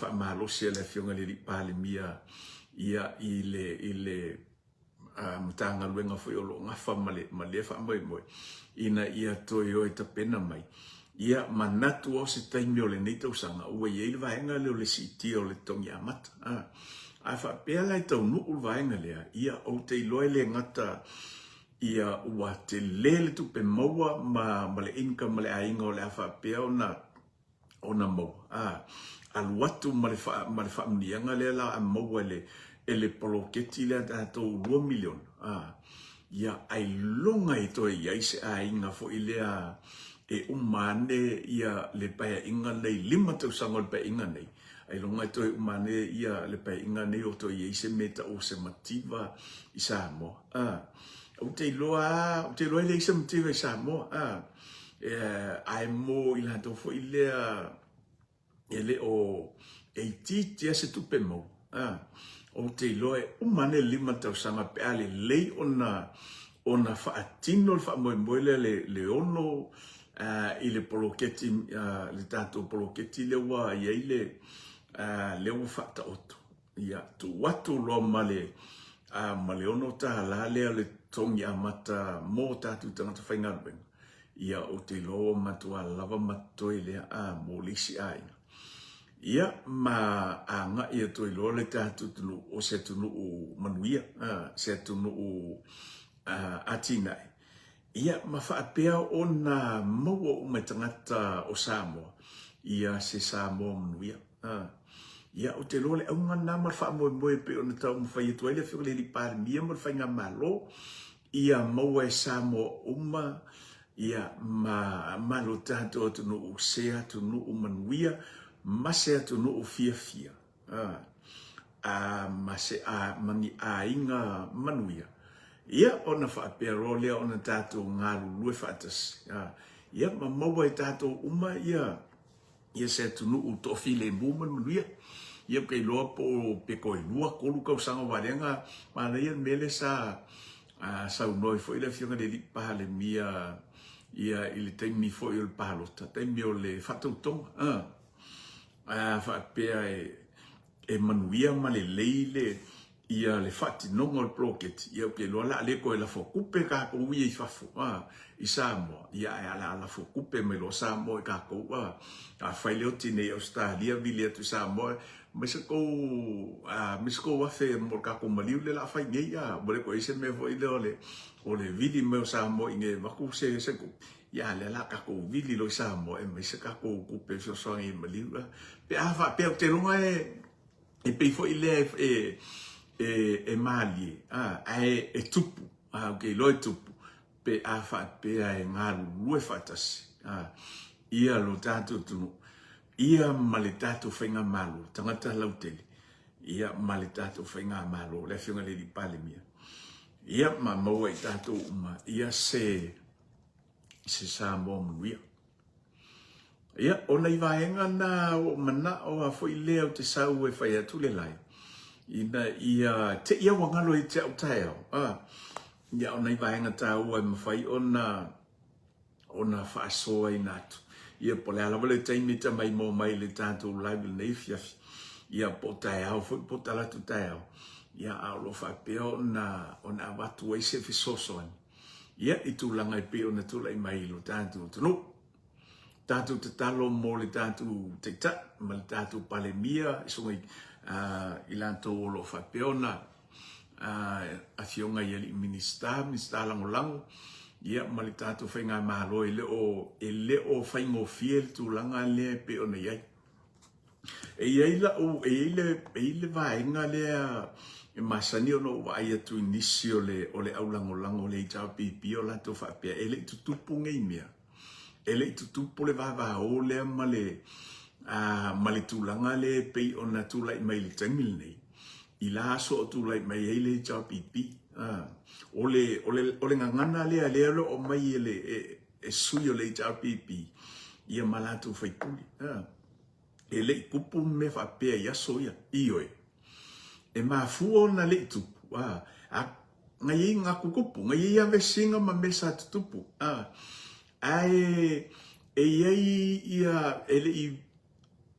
wha mahalosia le fionga le pale mia ia i le mtanga luenga fo o lo ngafa ma le wha moe ina ia toi o e ta pena mai ia manatu o se taimi o le nei tausanga ua ia i le vaenga leo le siti o le tongi amata a wha pea lai tau nuu vaenga lea ia o te iloe le ngata ia ua te lele tupe maua ma le inka ma le ainga o le a wha pea o na maua aluatu ma le whaamnianga le la a maua ele poloketi le a tau 2 milion ia ai longa i toi ia ise a inga fo i lea e umane ia le paya inga nei 5 tausanga le paya inga nei ai longa i toi umane ia le paya inga nei o toi ise meta o se mativa i Samoa o te loa le ise mativa i Samoa ai mo i la tau fo i lea ele o e titia se tupe mau o te loe umane 5 tausanga pe ale lei ona whaatino le whaamoe le ono i le poloketi le tātou poloketi le wa ia i le wa whaata oto ia tu watu loa ma le ono ta la lea le tongi amata mo tātou tangata whaingaruenga ia o te loa matua lava matoi lea mo lisi aina ia ma anga ia toi loa le tātou tunu o se tunu o manuia se tunu o atinai ia ma whaapea o na maua o mai tangata o Samoa ia se Samoa manuia ia o te loa le aunga nā mar whaamoe pe o na tau mwhai e tuaile whio le li pāre mia mar whainga malo ia maua e Samoa uma ia ma malo tātou tunu o sea tunu o manuia ma se tunu o fia ma se mangi inga manuia ia ona whaapea rolea ona tātou ngā lulue whaatas ia ma maua e tātou uma ia se tunu o tofi le mūman manuia ia kei loa po peko i lua kolu kausanga warenga mana ia mele sa unoi fo ile fionga de li pale mia ia ile taimi fo il palota taimi o le whatautonga whaapea e manuia ma le leile ia le whatinonga o le ploketi ia ke loa la le koe la fokupe kako ui i whafu i Samoa ia e ala fokupe me lo Samoa i kako a whaile o tine i Australia vile atu Samoa Mexico wafe mo kako maliu le la whai ngei mo le koe se me vo i le o le vili me o Samoa i nge waku se ko ia le la kako vili lo Samoa e me se kako kupe so i maliu pe a wha pe o te longa e peifo i le e mali e tupu ke lo e tupu pe a wha pe e ngā lue whatasi ia lo tātou tunu ia male tātou whainga malo tangata lautele ia male tātou whainga malo le whiunga le li pale mia ia ma maua i tātou uma ia se Samoa manuia ia ona i vaenga na o mana o a fo i leo te sau e whai atu le lai ina ia te ia wangalo i te au taeo ia ona i vaenga tau ai mawhai ona whaasoa i natu ia po le alawa le taimita mai mo mai le tātou live nei fiafi ia po tae au fo po talatu tae au ia au lo whapeo ona watu ai se fisosoan ia i tūlanga i peo na tūla i mai lo tātou tunu tātou te talo mo le tātou te ta ma le tātou pale mia i sunga i lantou o lo whapeo na a fionga i ali minister lango ia ma le tātou whainga mahalo e leo whaingo fiel tūlanga le peo na iai e le vaenga lea e masani ono vai atu inisi o le aulango le itau pipi o la to whapea e le tutupu ngei mea e le tutupu le vava o lea ma le tūlanga le pei o na tūlai mai le taimil nei i la so o tūlai mai e le itau pipi o le ngangana lea o mai e sui o le itau pipi ia malatu whaipuli e le kupu me whapea ia soia ioe e mafuo na le tupu ngai ngā kukupu ngai ia vesinga ma mesa tutupu ai e ia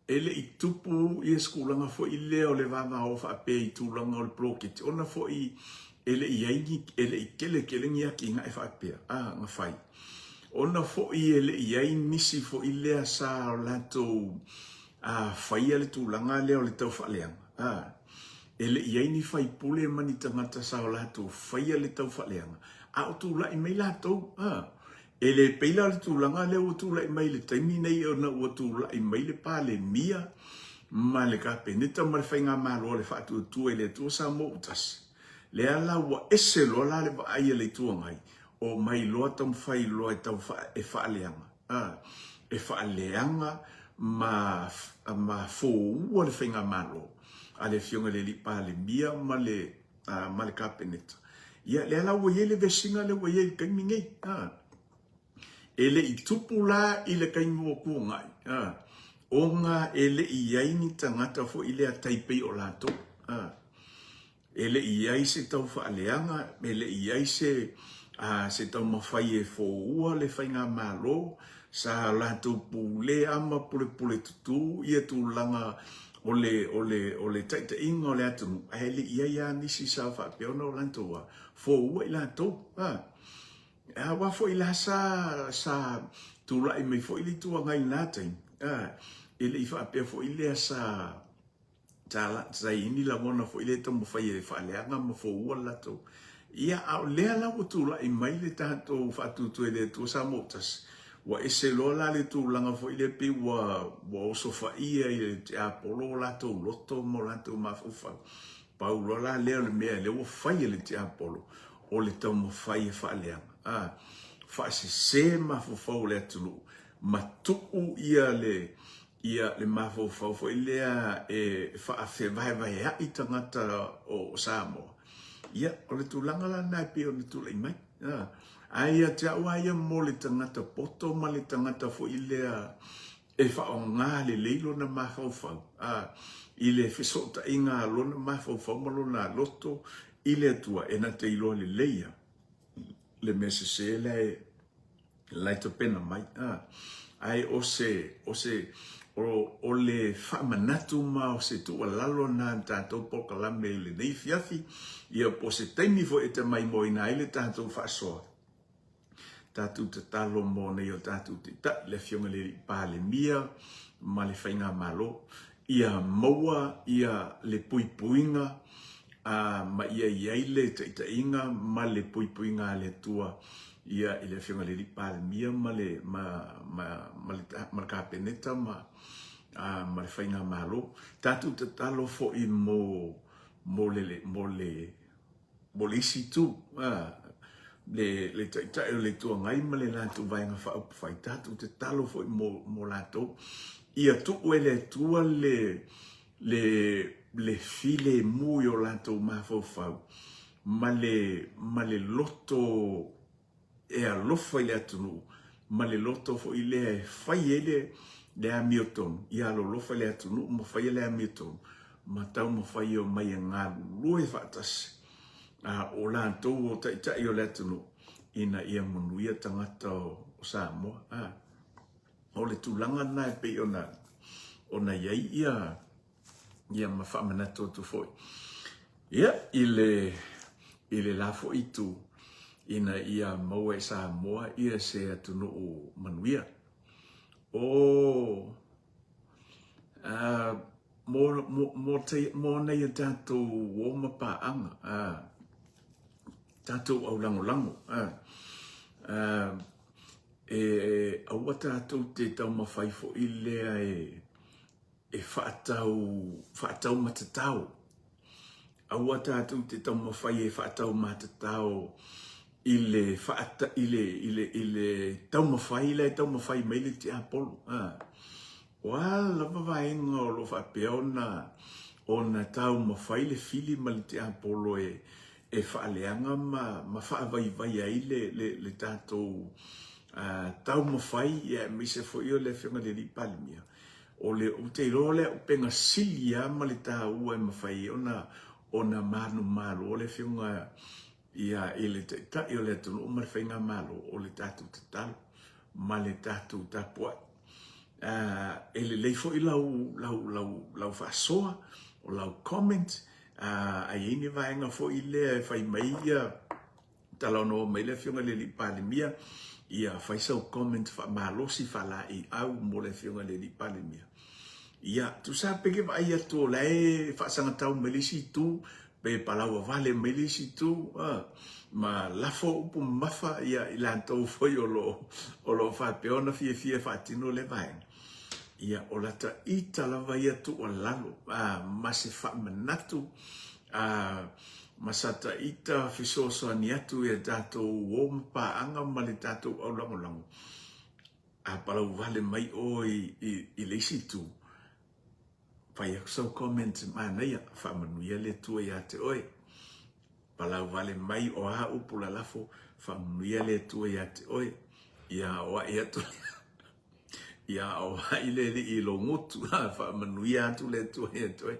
ele i tupu i skulanga fo i leo le vava o whapea i tūlanga o le bloketi ona fo i ele i kele ngia ki ngā e whapea ngā whai ona fo i ele i ai nisi fo i lea sa o lato whaia le tūlanga leo le tau whaleanga ele iai ni fai pule mani tangata sa o lato whaia le tau whaleanga o tūla i mai lato ele peila le tūlanga leo o tūla i mai le taimi nei o na ua tūla i mai le pāle mia ma le ka penita ma le whainga malo le whaatu tua i le tua sa mo utas le ala ua ese loa la le wa aia le tua ngai o mai loa tam whai loa e tau whaaleanga e whaaleanga ma fōua le whainga malo ale fionga le li pale mia ma le kapeneta ia le ala ua ye le vesinga le ua ye kaimi ngei ele i tupu la i le kaimi o kuongai o ngā ele i aini tangata fo i le a taipei o lato ele i ai se tau whaaleanga ele i ai se tau mawhai e fōua le whainga malo sa lato pule ama pule tutu ia tūlanga o le taita inga o le atunu ele ia ia nisi sa whapea ona o lantoa fōua i lato wa fo i la sa tula i me fo i li tua ngai natai ele i whapea fo i lea sa ini la mona fo i le tamu whai e whaaleanga ma fōua lato ia au lea la o tula i mai le tato whatutu e le tua sa motas wa ese lola le tūlanga fo i le pi wa oso whaia i le te apolo lato loto mo lato mawhawhau pau lola lea le mea le o whaia le te apolo o le tau mo whaia whaaleanga whaase se mawhawhau le atulu ma tuku ia le mawhawhau fo i lea e whaafe vai i tangata o Samoa ia o le tūlanga la nai pi o le tūla i mai aia te au aia mo le tangata poto ma le tangata fo i lea e whao ngā le leilo na mawhawhau i le whisota i ngā lona mawhawhau ma lona loto i le atua e na te ilo le leia le mese se laito pena mai ai o le whamanatu ma o se tua lalo na tātou pokalame le nei fiafi ia po se taimi fo e te mai mo ina i le tātou whaasoa tātou te talo mo nei o tātou te ta le fionga le pāle mia ma le whainga malo ia maua ia le puipuinga ma ia le te inga ma le puipuinga le tua ia i le fionga le pāle mia ma le kapeneta ma le whainga malo tātou te talo fo i mo le isi tu le tai le tua ngai ma le latou vaenga whai tātou te talo fo i mo latou ia tu ele tua le file mui o latou mawhawhau ma le loto e alofa i le atunu ma le loto fo i le whai ele le amiotonu ia lo lofa le atunu ma whai le amiotonu ma tau ma whai o mai ngā lue whaatasi. O la tau o tai o le tunu ina ia manuia tangata o Samoa. O le tūlanga nai pe ona iai ia ma whaamanato tu foi. Ia, i le lafo itu ina ia maua Samoa ia se atunu o manuia. Mo nei tātou o mapaanga. Tātou au lango. Aua tātou te tau mawhaifo i lea e whaatau matatau. Aua tātou te tau mawhai e whaatau matatau i le tau mawhai mai le te apolo. Wala wawaenga o lo whapea ona tau mawhai le fili ma le te apolo e whaaleanga ma whaavai ai le tātou tau mawhai e mise fo i o le whionga le li palimia. O le uteiro le upenga silia ma le tā ua e mawhai ona manu o le whionga ia i le ta i o le tunu o marwhainga malo o le tātou tatalo ma le tātou tapua. E le leifo i lau whaasoa o lau comment a ini vaenga fo i le whai mai ia talano mai le whionga le li palimia ia whaisau comment malosi whala i au mo le whionga le li palimia. Ia, tu sa peke wa ia tō lai whaasanga tau melisi tu pe palaua vale melisi tu ma lafo upu mafa ia i lantou foi o lo whapeona fie whaatino le vaenga. Ia o lata i talawa ia tu o lalo masi whaamanatu masata ita fisoso ni atu e tātou o mpaanga ma le tātou au lango. Palau vale mai o i leisi tu. Pai sau comment mana ia whaamanuia le tua ia te oe. Palau vale mai o a upula lafo whaamanuia le tua ia te oe. Ia oa ia tu. Ia oa i le i lo ngotu whaamanuia atu le tua ia te oe.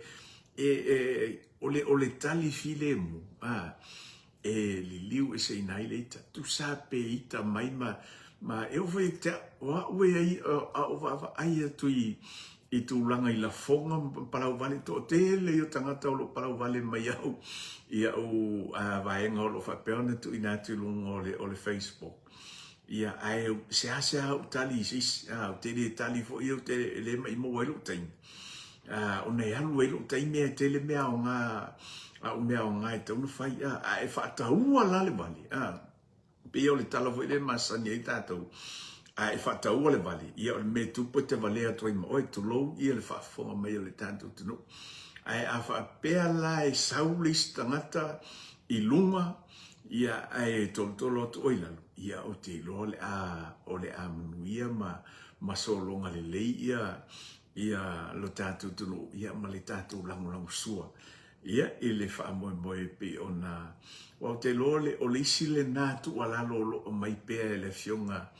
O le tali file mu. Li liu e se inai le ita. Tu sape ita mai ma e ofa i te oa ue ai ai atu i tūlanga i la fonga palau vale to tele i o tangata o lo palau vale mai au i au vaenga o lo whapeona tu ina tulunga o le Facebook. Ia ai se au tali isis, au tele tali fo i au te le mai mo welu taimi. O nei alu welu taimi e tele mea o ngā e taunu whai e whaataua la le vale. Pe o le tala fo i le masani e tātou. E whaataua le vale, ia o le me tupo te vale atu i maoi tu lou, ia le whaafonga mai o le tātou tunu. A whaapea la e saulis tangata i lunga, ia e tolotolo atu oilalu. Ia o te ilo o le amanuia ma solonga le lei ia lo tātou tunu, ia ma le tātou langulangu sua. Ia i le whaamoe pe ona, o te lo o le isi le nātu alalo o mai pea le fionga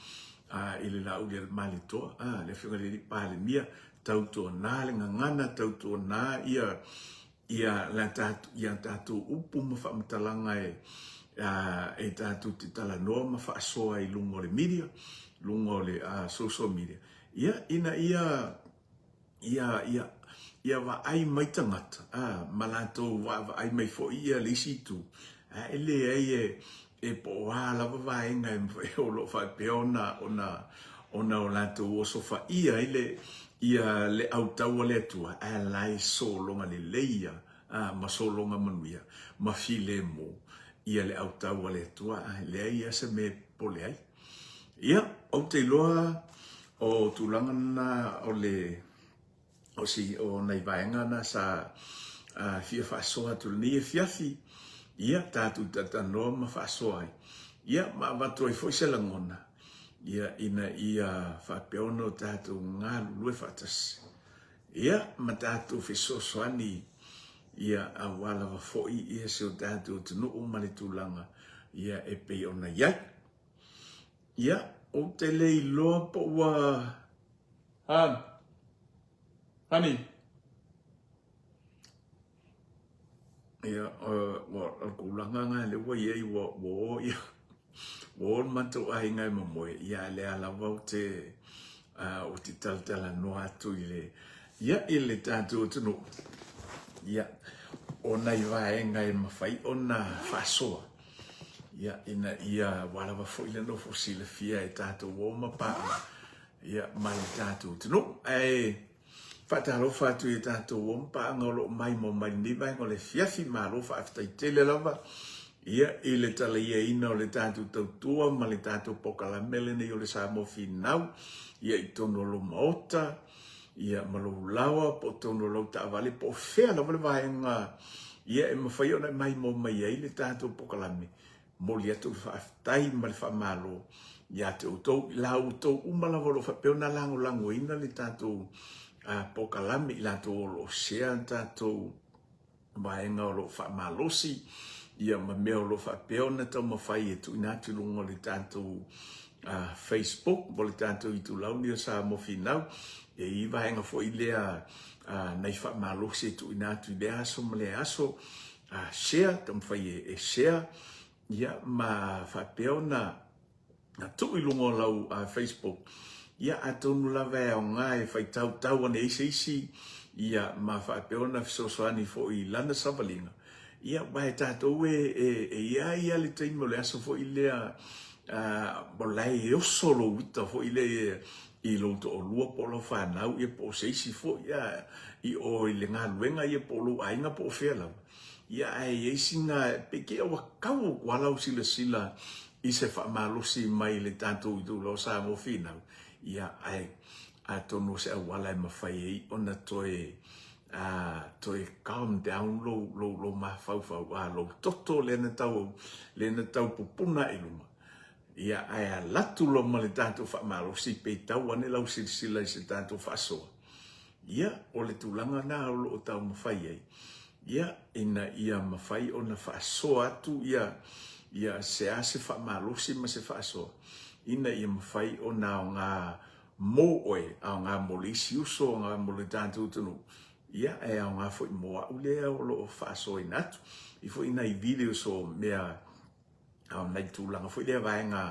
i le lau le mali toa, le whiunga le pāle mia, tautua nā, le ngangana tautua nā, ia tātou upu ma whaamatalanga e tātou te tala noa ma whaasoa i lungo le media, lungo le social media. Ia wa ai mai tangata, ma lātou wa ai mai fo ia le situ, ele ai e po ala vaenga e o lo fa peona ona o lātou o sofa ia le au taua le atua lai solonga le leia ma solonga manuia ma file mo ia le au taua le atua le ia se me pole ai ia o te loa o tulanga na o nei vaenga na sa fia fa soa tu ni fiafi ia tātou tatanoa ma whaasoai. Ia ma watu ai fwoi se langona. Ia whapeono tātou ngā lue whatas. Ia ma tātou whesosoani. Ia awala wa fwoi ia se o tātou tunu o mali tūlanga. Ia e pei ona iai. Ia o te lei loa po wa... Honey. ia wa kulanga nga le wa ye wo ia wo mato ai ngai mo ia le ala wa te o te taltala no atu ile tatu tunu ia ona iwa ngai mafai ona fasoa ia ina ia wala wa fo ile no fosile fia e tatu wo mapa ia mai tatu tunu fatalo fatu e tatu wo mpa ngolo mai mo mai ni vai ngole fiafi malo fa aftai tele lava ia ile tala ia ina o le tatu tautua ma le tatu pokala mele ne o le sa mo finau ia i tono lo maota ia malo lawa po tono lo ta vale po fea la vale vai nga ia e mawhai ona mai mo mai ai le tatu pokala me mo li atu fa aftai ma le fa malo ia te utou la utou umala volo fa peona lango lango ina le tatu pokala me la to lo sea tatu vai nga lo fa malosi ia ma meo lo fa peona tau mawhai e tu ina tu lungo le tatu Facebook, mo le tatu i tu lau ni sa mo finau, e i vaenga fo i lea nei wha malosi e tu ina tu i lea aso ma le aso, share, tam whai e share, ia ma wha peona tu i lungo lau Facebook, ia atonu la vea o ngā e whai tau ane isi, ia ma wha peona fisosoani fo i lana savalinga, ia wae tātou ia le teimo le aso fo i lea bolai e solo wita fo i le i lo to lua po lo whanau i po seisi fo ia i o i le ngā luenga i po lo ainga po whela ia ai e singa peke awa kau walau sila i se whamalosi mai le tātou i tu lo sa mo finau ia ai a tono se awala e mawhai e ona toe calm down lo mafau lo toto le na tau pupuna i lunga ia ai latu lo ma le tātou whamalosi pe tau ane lau sila i se tātou whasoa ia o le tūlanga nā o tau mawhai ei ia ina ia mawhai o na whasoa atu ia se ase whamalosi ma se whasoa ina ia mawhai o na o ngā mo oe o ngā molisi uso o ngā mo le tātou tunu ia e au ngā fo i moa ulea o lo whasoa i natu i fo ina i video so mea au nai tūlanga fo i lea vaenga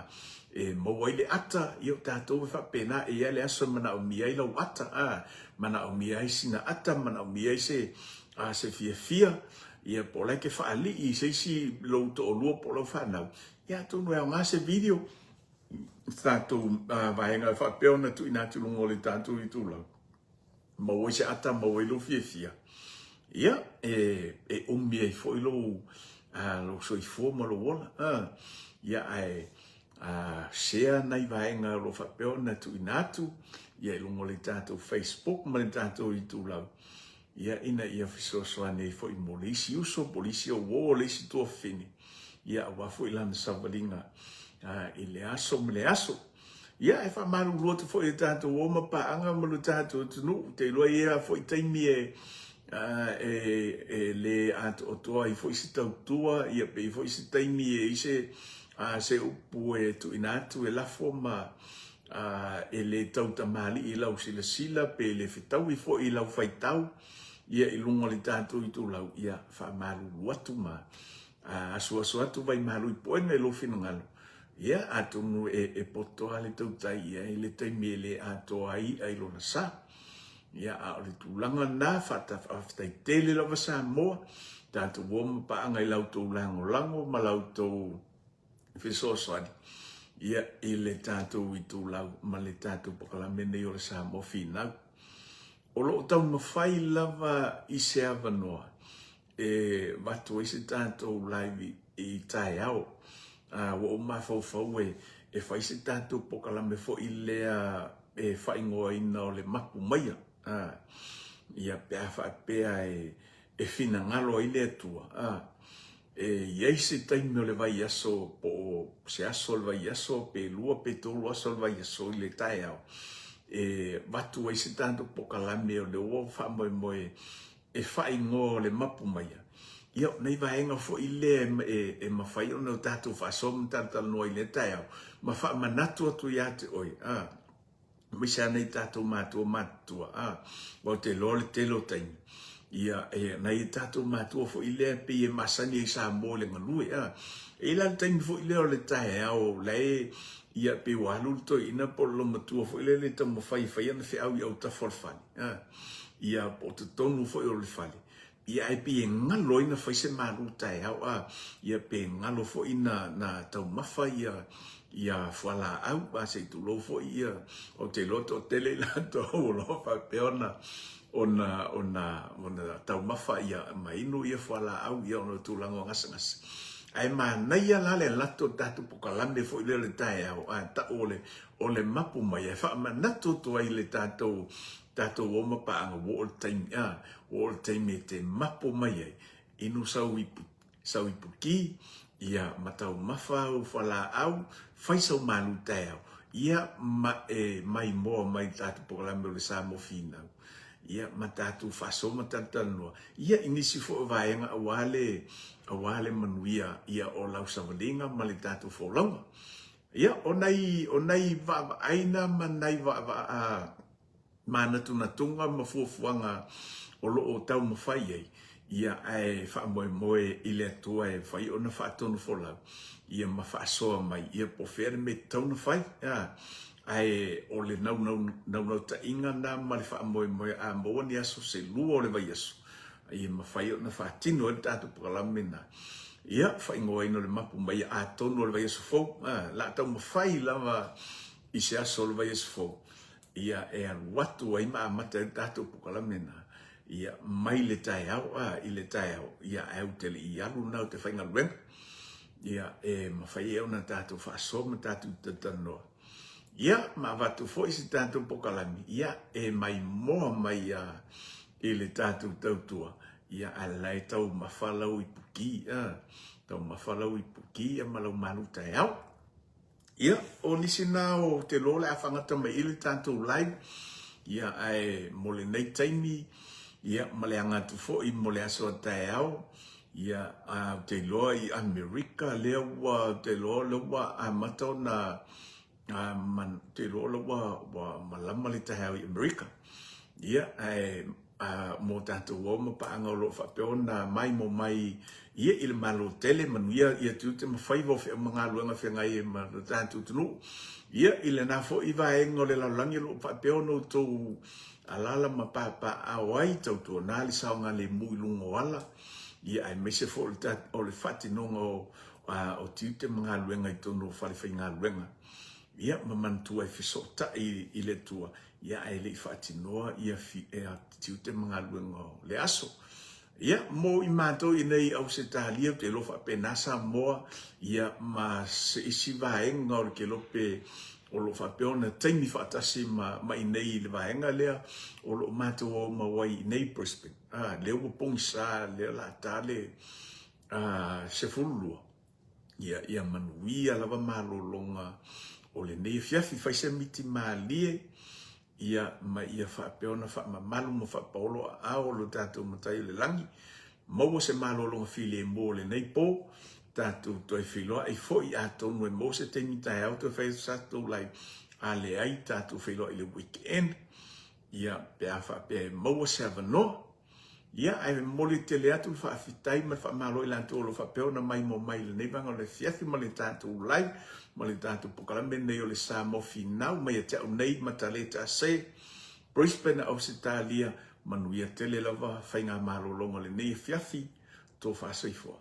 maua i le ata i o tātou e whapena e ia le aso mana o mia i lau ata mana o mia i sina ata mana o mia i se fia ia po lai ke whaali i se si lo to o lua po lau whanau ia tonu e au ngā se video tātou vaenga e whapeona tu i natu lungo le tātou i tūlanga maua i se ata maua i lo fia ia e umia i fo i lo lo soifua ma lo wola ia ai share nai vaenga lo whapeona tu inatu ia i lungo le tātou Facebook ma le tātou i tūlau ia ina ia fisosoane i fo i molisi uso polisi o wo lesi tua fini ia awa fo i lana savalinga i le aso ma le aso ia e whamaru lotu fo i tātou o ma paanga ma lo tātou tunu te loa ia fo i taimi le ato o toa i fo i si tautua ia pe i fo i si taimi i se upu tu inatu lafo ma le tau tamali i lau sila pe le fitau i fo i lau faitau ia i lungo le tātou i tu lau ia whamaru lotu ma asu atu vai maru i poenga i lo finangalo ia atunu e poto ale tau tai ia i le taimi le ato ai lo na sa ia a le tūlanga nā whaftai tele lawa sa moa tātou woma paanga i lau tō lango ma lau tō whesosoani ia i le tātou i tō lau ma le tātou pakalamene i o le sa mo finau o lo tau mawhai lava i se awanoa watu i se tātou laivi i tai au wa o mawhau e whai se tātou pokalame fo i lea e whaingoa ina o le mapu maia ia pea whaapea e whina ngalo i lea tua iei se taimi o le vai aso po se aso le vai aso pe lua pe tolu aso le vai aso i le tai au watu ai se tātou pokalame o le o whamoe moe e whaingoa o le mapu maia ia nei vaenga fo i le e mawhai o nau tātou whasom tātou noa i le tai au ma wha manatu atu i ate oi misa nei tātou mātua wau te lole te lo taimi ia nai tatou matua fo ile pe e masani e sa mo le ngalue e la taimi fo ile o le tae au le ia pe walu to ina polo matua fo ile le tamo fai na fe au ia ta forfani ia po te tonu fo o le fali ia e pe ngalo ina fai se malu tae au ia pe ngalo fo ina na tau mafa ia fala au ba se tu lo fo ia o te loto tele la to lo fa peona ona tau mafa ia mainu ia fala au ia ono tulango ngas ai mana ia lale lato tatu pokalame fo ile le tae au ta ole mapu mai fa manato to ai le tato o mapa anga wall time te mapu mai ai inu sau ipuki ia matau mafa o fala au faisau malu tae au ia mai mo mai tatu pokalame le sa mo fina ia matatu faso matantano ia inisi fo vaenga awale manuia ia o lau savalinga malitatu fo longa ia onai va aina manai va mana tunatunga mafuafuanga o lo tau mafai ai ia ai fa moe ile tua e fai ona fa tonu fo lau ia mafaso mai ia po fer me tonu fai ai o le nau ta inga na mali fa moe a mo ni aso se lu o le vai aso ai ma fai na fa tino e tatu parlamenta ia fa ingo ino le mapu mai a tonu le vai aso fo la ta mo fai lava i se aso le vai aso fo ia e al watu ai ma mata tatu parlamenta ia mai le tai au i le tai au ia au te i alu na te fai ngal ia ma fai e ona tatu fa so ma tatu tano ia ma vatu foi se tanto pokalami ia mai mo mai ele tanto tautua ia alai tau mafalau ipuki tau mafalau ipuki malau malu taiau ia o nisina o te lola afangata mai ele tanto live ia ai mole nei taimi ia male angatu foi mole aso taiau ia te loa i America lewa te loa amatona man te lo wa malama le te hau i America ia mo tanto wo mo pa anga lo fa peona mai mo mai ia il malo tele man ia tu te mafai vo fe manga luanga fe ngai ma tanto tunu ia ile na fo i va engole la langi lo fa peona to alala ma pa awai to to na li sa nga le mu lungo wala ia ai me se fo o le fati no o tu te manga luanga i to no fa le fa nga luanga ia mamantu ai fisota i le tua ia ai le fatinoa ia fi e atiute mga luengo le aso ia mo i mato i nei au se talia te lofa penasa moa ia ma se isi vaenga o ke lope o lo fa peona taimi fatasi ma i nei le vaenga lea o lo mato o ma wai i nei Brisbane leo pongsa le la tale se fulua ia manuia lava malolonga o le nei fiafi fai se miti malie ia ma ia fa peona fa malu mo fa polo a o lo tato matai le langi mo se malo lo fili mo le nei po tato to e filo ai foi a to no mo se te mita auto fai sa to lai ale ai tato filo i le weekend ia pe a fa pe mo se avano ia ai mo le tele atu fa fitai ma fa malo i lanto lo fa peona mai mo mai le nei vanga le fiafi mo le tato lai ma le tatu pokalame nei o le sa mo finau mai te au nei mataleta se Brisbane au Australia manuia tele lava fainga malo longa le nei fiafi to fa seifo